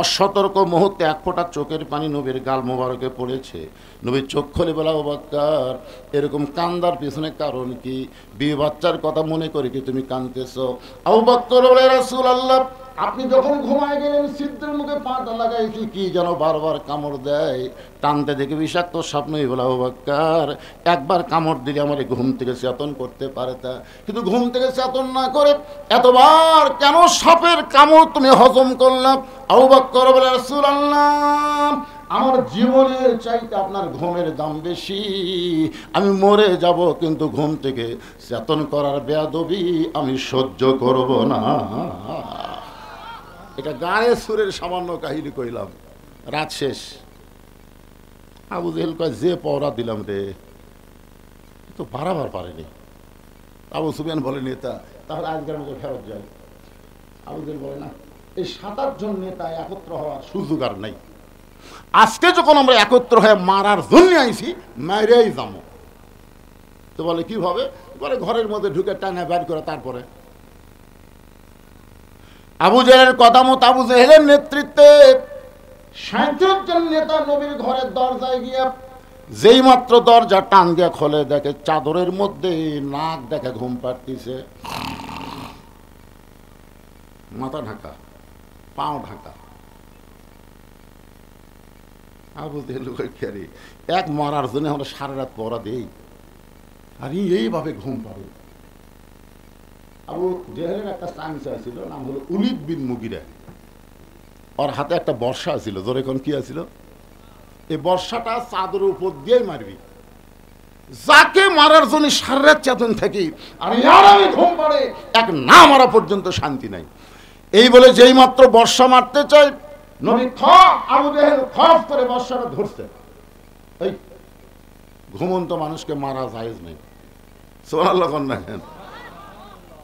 অসতর্ক মুহূর্তে এক ফোঁটা চোখের পানি নবীর গাল মোবারকে পড়েছে। নবীর চোখ খুলে বলা, আবু বকর এরকম কান্দার পিছনে কারণ কি? বিয়ে বাচ্চার কথা মনে করে কি তুমি কাঁদতেছো? আবু বকর বলে, রাসূলুল্লাহ আপনি যখন ঘুমায় গেলেন ছিদ্রের মুখে পাটা লাগাইছি, কি যেন বারবার কামড় দেয়, টানতে দেখে বিষাক্ত স্বপ্নই। বলা, আবু বকর একবার কামড় দিলে আমার ঘুম থেকে চেতন করতে পারতা, কিন্তু ঘুম থেকে চেতন না করে এতবার কেন সাপের কামড় তুমি হজম করলাম? আবু বকর বলে, রাসূলুল্লাহ আমার জীবনের চাইতে আপনার ঘুমের দাম বেশি। আমি মরে যাব, কিন্তু ঘুম থেকে চেতন করার বেয়াদবি আমি সহ্য করব না। এটা গায়ে সুরের সামান্য কাহিনী কইলাম। রাত শেষ। আবু জেহেল কয়, যে পওরা দিলাম রে তো বাড়াবার পারেনি। আবু সুফিয়ান বলে, নেতা তাহলে আজকের মতো ফেরত যায়। আবু জেহেল বলে, না, এই 7-8 জন নেতা একত্র হওয়ার সুযোগ আর নাই। আজকে যখন আমরা একত্র হয়ে মারার জন্য আইছি, মাইরেই যাবো। তো বলে কিভাবে? বলে ঘরের মধ্যে ঢুকে টানা বের করে তারপরে। আবু জেহেলের কথা মতো আবু জেহেলের নেতৃত্বে 37 জন নেতা নবীর ঘরের দরজায় গিয়ে যেই মাত্র দরজা টান দিয়ে খোলে, দেখে চাদরের মধ্যে নাক দেখে ঘুম পাড়তিছে, মাথা ঢাকা, পাও ঢাকা। আবু জেহেল এক মারার জন্য আমরা সারা রাত পড়া দেই, আর এইভাবে ঘুম পাবে। আবু জেহেলের একটা চামচা ছিল, নাম হলো উলিদ বিন মুগিরা। ওর হাতে একটা বর্ষা ছিল। জোরে কোন কি আছিল? এই বর্ষাটা চাদরের উপর দিয়েই মারবি, যাকে মারার জন্য সারা রাত চেতন থাকি, আর আমি ঘুম পাড়ে এক না মারা পর্যন্ত শান্তি নাই। এই বলে যেই মাত্র বর্ষা মারতে চাই, নবী আবু জেহেল খপ করে বর্ষাটা ধরছে। এই ঘুমন্ত মানুষকে মারা জায়েজ নেই। সুবহানাল্লাহ না?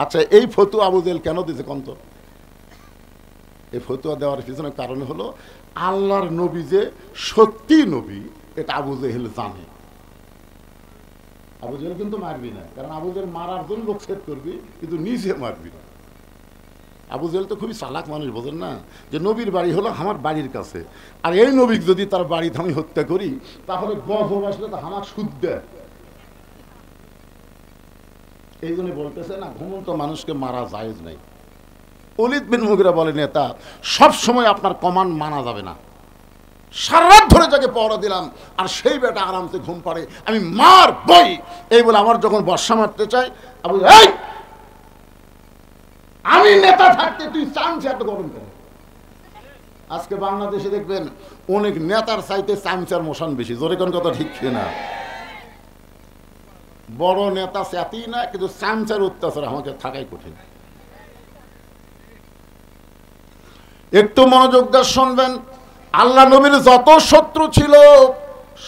আচ্ছা, এই ফতুয়া আবু জেহেল কেন দিয়েছে কন্ত? এই ফতুয়া দেওয়ার পিছনে কারণ হলো, আল্লাহর নবী যে সত্যি নবী এটা আবু জেহেল জানে। আবু জেহেল কিন্তু মারবি না, কারণ আবু জেহেল মারার জন্য লোক সেট করবি, কিন্তু নিজে মারবি না। আবু জেহেল তো খুবই চালাক মানুষ, বোঝেন না? যে নবীর বাড়ি হলো আমার বাড়ির কাছে, আর এই নবীকে যদি তার বাড়িতে আমি হত্যা করি, তাহলে গজব আসলে তো আমার সুদ দেয়। এই জন্য বলতেছে না, ঘুমন্ত মানুষকে মারা জায়েজ নাই। উলিদ বিন মুগিরা বলে, নেতা সব সময় আপনার কমান্ড মানা যাবে না। সারা রাত ধরে যাকে পহরা দিলাম, আর সেই বেটা আরামসে ঘুম পাড়ে, আমি মার বই। এই বলে আমার যখন বর্ষা মারতে চাই, আমি নেতা থাকতে তুই চামচে এত গরম কেন? আজকে বাংলাদেশে দেখবেন অনেক নেতার চাইতে চামচার মোশন বেশি। জোরে কোন কথা ঠিক না? বড় নেতা চাতি না, কিন্তু চামচার অত্যাচার আমাকে থাকাই কঠিন। একটু মনোযোগ দিয়ে শুনবেন। আল্লাহ নবীর যত শত্রু ছিল,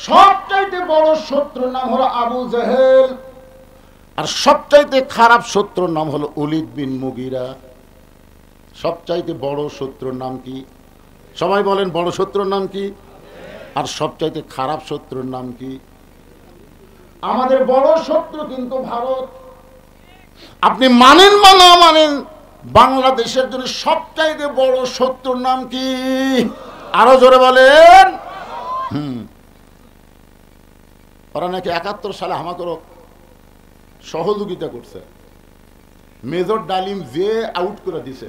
সবচাইতে বড় শত্রুর নাম হলো আবু জেহেল, আর সবচাইতে খারাপ শত্রুর নাম হলো উলিদ বিন মুগিরা। সবচাইতে বড় শত্রুর নাম কি? সবাই বলেন বড় শত্রুর নাম কি? আর সবচাইতে খারাপ শত্রুর নাম কি? আমাদের বড় শত্রু কিন্তু ভারত। আপনি মানেন বা না মানেন, বাংলাদেশের জন্য সবচাইতে বড় শত্রুর নাম কি? আরো জোরে বলেন। ওরা নাকি ৭১ সালে আমাকেও সহযোগিতা করছে। মেজর ডালিম যে আউট করে দিছে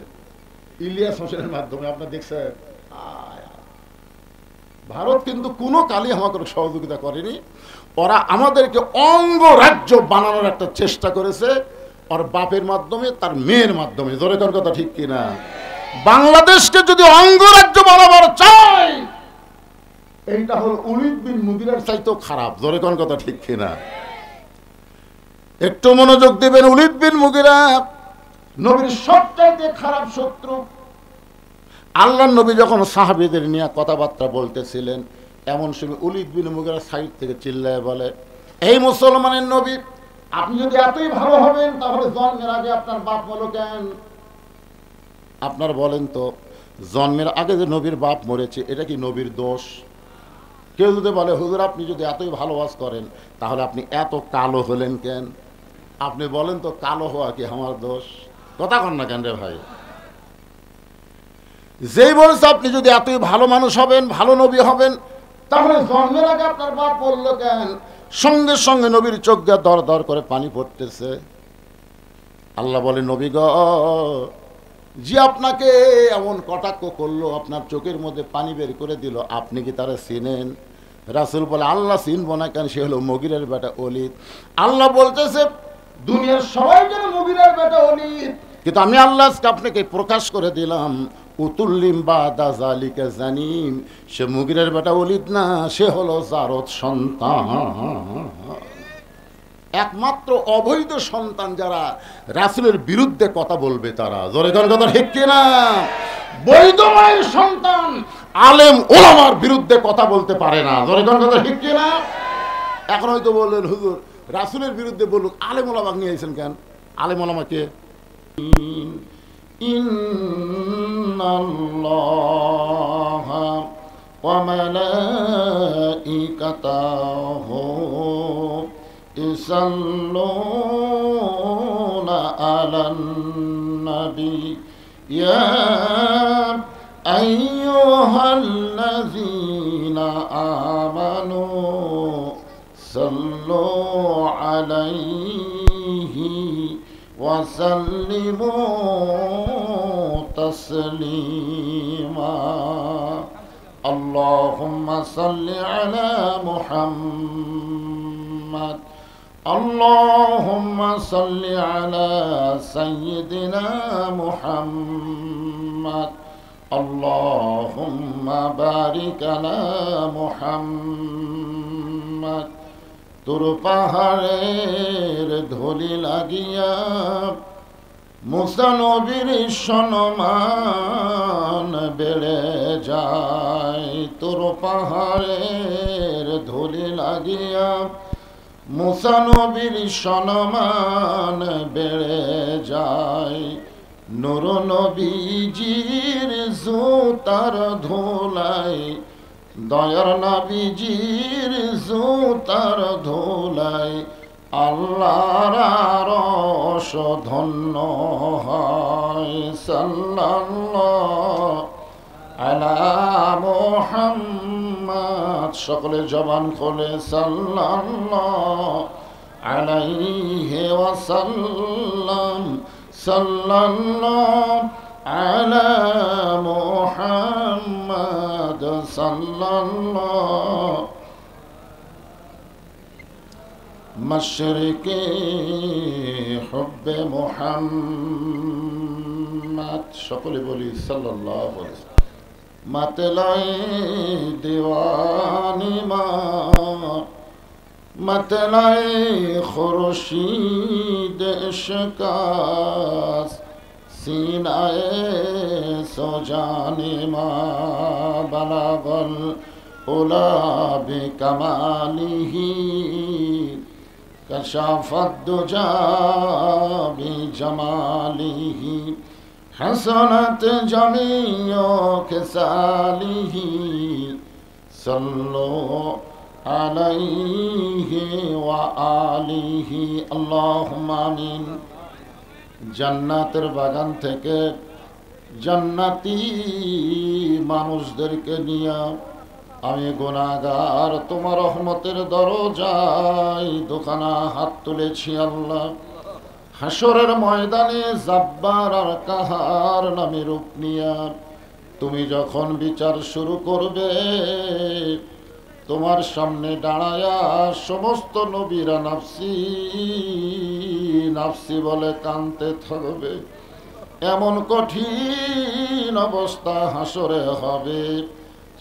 ইলিয়াস হোসেনের মাধ্যমে, আপনার দেখছেন। ভারত কিন্তু কোনো কালই আমাকে সহযোগিতা করেনি। ওরা আমাদেরকে অঙ্গরাজ্য বানানোর একটা চেষ্টা করেছে, ওর বাপের মাধ্যমে, তার মেয়ের মাধ্যমে। জোরে কোন কথা ঠিক কিনা? বাংলাদেশকে যদি অঙ্গরাজ্য বানাবার চাই, এইটা হল ওলীদ বিন মুগীরার চাইতেও খারাপ। জোরে কোন কথা ঠিক কিনা? একটু মনোযোগ দিবেন। ওলীদ বিন মুগীরা নবীর সবচাইতে খারাপ শত্রু। আল্লাহর নবী যখন সাহাবীদের নিয়ে কথাবার্তা বলতেছিলেন, এমন সময় ওলীদ বিন মুগীরা সাইড থেকে চিল্লায় বলে, এই মুসলমানের নবী, আপনি যদি এতই ভালো হবেন তাহলে জন্মের আগে আপনার বাপ মরল কেন? আপনার বলেন তো, জন্মের আগে যে নবীর বাপ মরেছে, এটা কি নবীর দোষ? কেউ যদি বলে, হুজুর আপনি যদি এতই ভালোবাস করেন তাহলে আপনি এত কালো হলেন কেন? আপনি বলেন তো, কালো হওয়া কি আমার দোষ? কথা কন না কেন রে ভাই? যেই বলছে আপনি যদি এতই ভালো মানুষ হবেন, ভালো নবী হবেন, তাহলে জন্মের আগে আপনার বাপ বললো কেন? সঙ্গে সঙ্গে নবীর চোখ দিয়ে দর দর করে পানি পড়তেছে। আল্লাহ বলে, নবী গ, যে আপনাকে এমন কটাক্ষ করলো, আপনার চোখের মধ্যে পানি বের করে দিল, আপনি কি তারা চিনেন? রাসূল বলে, আল্লাহ চিনবো না কেন? সে হলো মুগীরের বেটা ওলীদ। আল্লাহ বলতেছে, দুনিয়ার সবাই যেন মুগীরের বেটা ওলীদ, কিন্তু আমি আল্লাহ আপনাকে প্রকাশ করে দিলাম, উতুল্লিম বাদা জালিকা জানিম, সে মুগীরের বেটা ওলীদ না, সে হলো জারদ সন্তান। একমাত্র অবৈধ সন্তান যারা রাসূলের বিরুদ্ধে কথা বলবে তারা। জোরে জোরে কথা ঠিক কিনা? বৈধ মায়ের সন্তান আলেম ওলামার বিরুদ্ধে কথা বলতে পারে না। জোরে জোরে কথা ঠিক কিনা? এখন হয়তো বললেন, হুজুর রাসূলের বিরুদ্ধে বলুক, আলেম ওলামা নিয়ে আইছেন কেন? আলেম ওলামাকে ইন্নাল্লাহা ওয়া মালাইকাতাহু ইসাল্লুনা আলান নবী ইয়া আইয়ুহাল্লাযীনা আমানু সাল্লু আলাইহি ওয়া সাল্লিমু তাসলিমা। আল্লাহুম্মা সাল্লি আলা মুহাম্মাদ, আল্লাহুম্মা সাল্লি আলা সাইয়্যিদিনা মুহাম্মাদ, আল্লাহুম্মা বারিক আলা মুহাম্মাদ। তোর পাহাড়ের ধুলি লাগিয়া মুসা নবীর সম্মান বেড়ে যায়। তোর পাহাড়ের ধুলি লাগিয়া মুসা নবীর সম্মান বেড়ে যায়। নূর নবীজির জুতার ধুলাই, দয়ার নবীজির জুতার ধুলাই আল্লাহর আরশ ধন্য হয়। সাল্লাল্লাহু আলা মুহাম্মাদ, সকলে জবান খোলে, সাল্লাল্লাহু আলাইহি ওয়াসাল্লাম, সাল্লাল্লাহু আলা মুহাম্মাদ, সাল্লাল্লাহু মশরিকে হুব্বে মুহাম্মাদ। সকলে বলি সাল্লাল্লাহু আলাইহি ওয়াসাল্লাম। मतलाई दीवानी माँ, मतलाई खुर्शीद इश्कास, सीनाए सोजानी माँ, बलागल उला बिकमालिही, कशाफत दुजा बिजमालिही, حسنت جميع خصاله صلوا عليه وآله اللهم آمين। জান্নাতের বাগান থেকে জান্নাতি মানুষদেরকে নিয়ে আমি গুনাহগার তোমার রহমতের দরজায় দুখানা হাত তুলেছি আল্লাহ। হাসরের ময়দানে জাব্বার আর কাহার নামে রূপ নিয়া তুমি যখন বিচার শুরু করবে, তোমার সামনে দাঁড়ায়া সমস্ত নবীরা নাফসি নাফসি বলে কাঁদতে থাকবে। এমন কঠিন অবস্থা হাসরে হবে,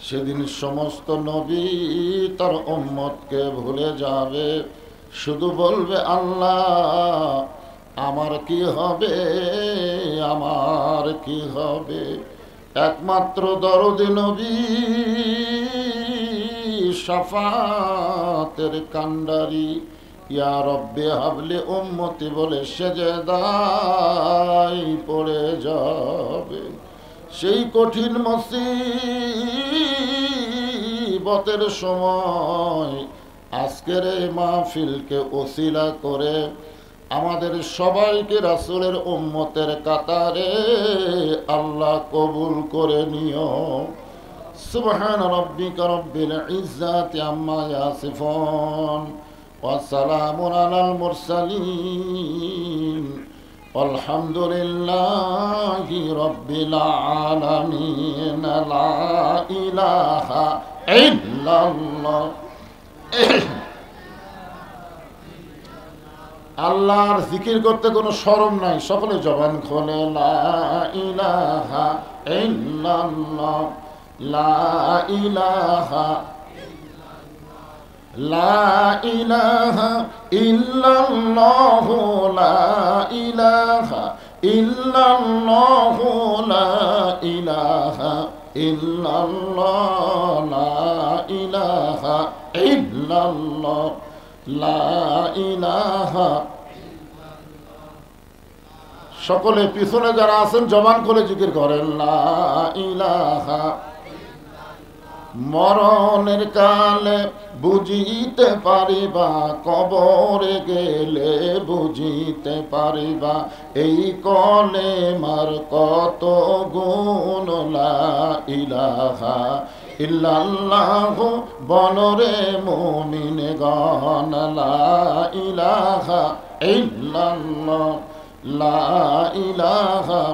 সেদিন সমস্ত নবী তার উম্মতকে ভুলে যাবে, শুধু বলবে আল্লাহ আমার কি হবে, আমার কি হবে। একমাত্র দরদি নবী শাফাতের কান্ডারি ইয়া রব্বে হাবলি উম্মতি বলে সেজদায় পড়ে যাবে। সেই কঠিন মুসিবতের সময় আজকের এই মাহফিলকে ওসিলা করে আমাদের সবাইকে রাসূলের উম্মতের কাতারে আল্লাহ কবুল করে নিও। সুবহান রাব্বিকা রব্বিল ইজ্জাতি আম্মা ইয়াসিফুন ওয়া সালামুন আলাল মুরসালিন আলহামদুলিল্লাহি রাব্বিল আলামিন। লা ইলাহা ইল্লাল্লাহ। আল্লাহর জিকির করতে কোনো শরম নাই, সকলে জবান খোলে লা ইলাহা ইল্লাল্লাহ, লা ইলাহা, লা ইলাহা ইল্লাল্লাহ, লা ইলাহা ইল্লাল্লাহ, লা ইলাহা ইল্লাল্লাহ, লা ইলাহা ইল্লাল্লাহ, লা ইলাহা। সকলে পিছনে যারা আছেন জবান করে জিকির করেন লা ইলাহা। মরণের কালে বুঝিতে পারিবা, কবরে গেলে বুঝিতে পারিবা, এই কলেমার কত গুণ। লা ইলাহা ইল্লাল্লাহ বলরে মুমিন গণ, লা ইলাহা ইল্লাল্লাহ, লা ইলাহা।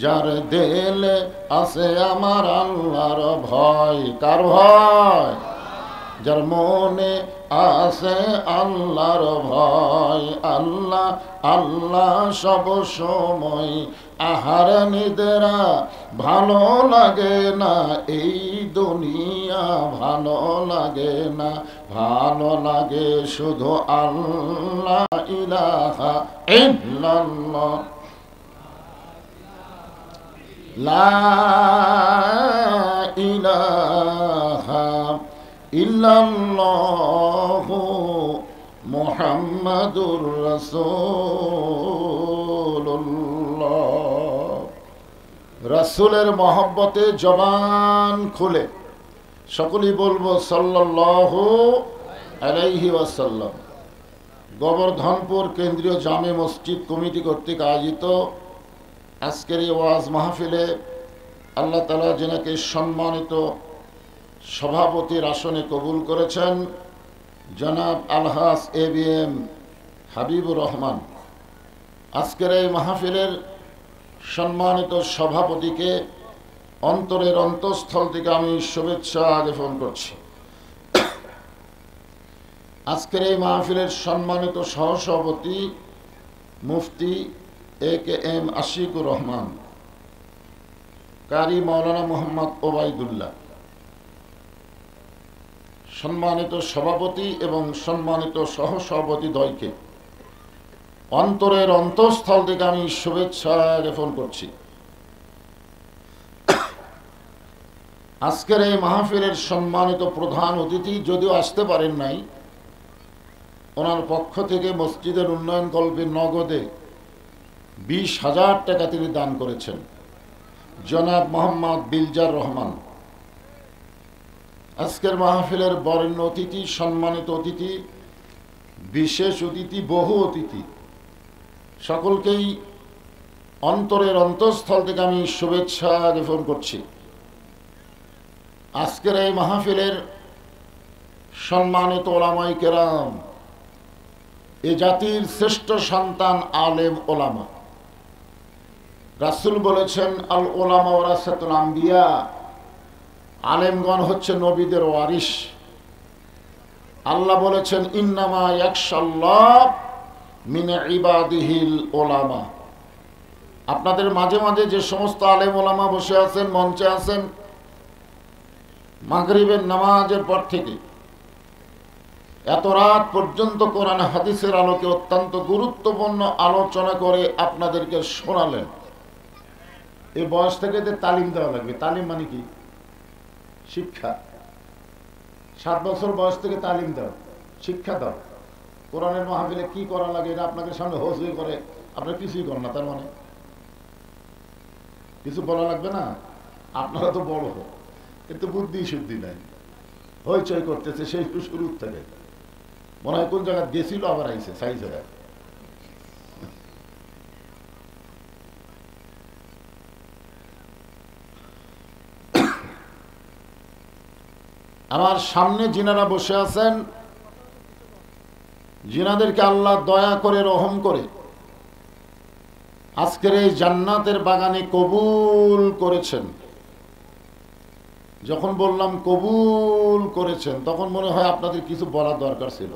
যার দিলে আছে আমার আল্লাহর ভয়, কার ভয়? যার মনে আছে আল্লাহর ভয়, আল্লাহ আল্লাহ সব সময়। আহার নিদ্রা ভালো লাগে না, এই দুনিয়া ভালো লাগে না, ভালো লাগে শুধু আল্লাহ। ইলাহা ইল্লাল্লাহ, লা ইলাহা ইল্লাল্লাহ মুহাম্মাদুর রাসূলুল্লাহ। রাসূলের মহব্বতে জবান খুলে সকলেই বলবো সাল্লাল্লাহু আলাইহি ওয়াসাল্লাম। গোবর্ধনপুর কেন্দ্রীয় জামে মসজিদ কমিটি কর্তৃক আয়োজিত আজকের এই ওয়াজ মাহফিলে আল্লাহ তাআলা যিনাকে সম্মানিত সভাপতির আসনে কবুল করেছেন, জনাব আলহাজ ABM হাবিবুর রহমান। আজকের এই মাহফিলের সম্মানিত সভাপতিকে অন্তরের অন্তঃস্থল থেকে আমি শুভেচ্ছা জ্ঞাপন করছি। আজকের এই মাহফিলের সম্মানিত সহসভাপতি মুফতি AKM আশিকুর রহমান, কারি মাওলানা মোহাম্মদ ওবায়দুল্লাহ, সম্মানিত সভাপতি এবং সম্মানিত সহসভাপতি দ্বয়কে অন্তরের অন্তঃস্থল থেকে আমি শুভেচ্ছা জ্ঞাপন করছি। আজকের এই মাহফিলের সম্মানিত প্রধান অতিথি যদিও আসতে পারেন নাই, ওনার পক্ষ থেকে মসজিদের উন্নয়ন কল্পে নগদে 20,000 টাকা তিনি দান করেছেন। জনাব মোহাম্মদ বিলজার রহমান আজকের মাহফিলের বরেণ্য অতিথি, সম্মানিত অতিথি, বিশেষ অতিথি, বহু অতিথি, সকলকেই অন্তরের অন্তঃস্থল থেকে আমি শুভেচ্ছা জ্ঞাপন করছি। আজকের এই মাহফিলের সম্মানিত ওলামায়ে কেরাম, এ জাতির শ্রেষ্ঠ সন্তান আলেম ওলামা। রাসূল বলেছেন, আল ওলামা ওয়ারাসাতুল আম্বিয়া, আলেমগণ হচ্ছে নবীদের ওয়ারিস। আল্লাহ বলেছেন, ইন্নামা ইয়াখশাল্লাহ মিন ইবাদিহিল ওলামা। আপনাদের মাঝে মাঝে যে সমস্ত আলেম ওলামা বসে আছেন, মঞ্চে আছেন, মাগরিবের নামাজের পর থেকে এত রাত পর্যন্ত কোরআন হাদিসের আলোকে অত্যন্ত গুরুত্বপূর্ণ আলোচনা করে আপনাদেরকে শোনালেন। এই বয়স থেকে তালিম দেওয়া লাগবে। তালিম মানে কি? শিক্ষা। 7 বছর বয়স থেকে তালিম দাও, শিক্ষা দাও। কোরআনের মাহফিলে কি করা লাগে এটা আপনাকে সামনে হজুই করে, আপনারা কিছুই করেন না। তার মানে কিছু বলা লাগবে না? আপনারা তো বড় হোক, কিন্তু বুদ্ধি শুদ্ধি নাই, হইচই করতেছে সেই শুরু থেকে। মনে হয় কোন জায়গায় গেছিল, আবার আইসে সাই জায়গায়। আমার সামনে যিনারা বসে আছেন, যিনাদেরকে আল্লাহ দয়া করে, রহম করে আজকের এই জান্নাতের বাগানে কবুল করেছেন। যখন বললাম কবুল করেছেন, তখন মনে হয় আপনাদের কিছু বলার দরকার ছিল।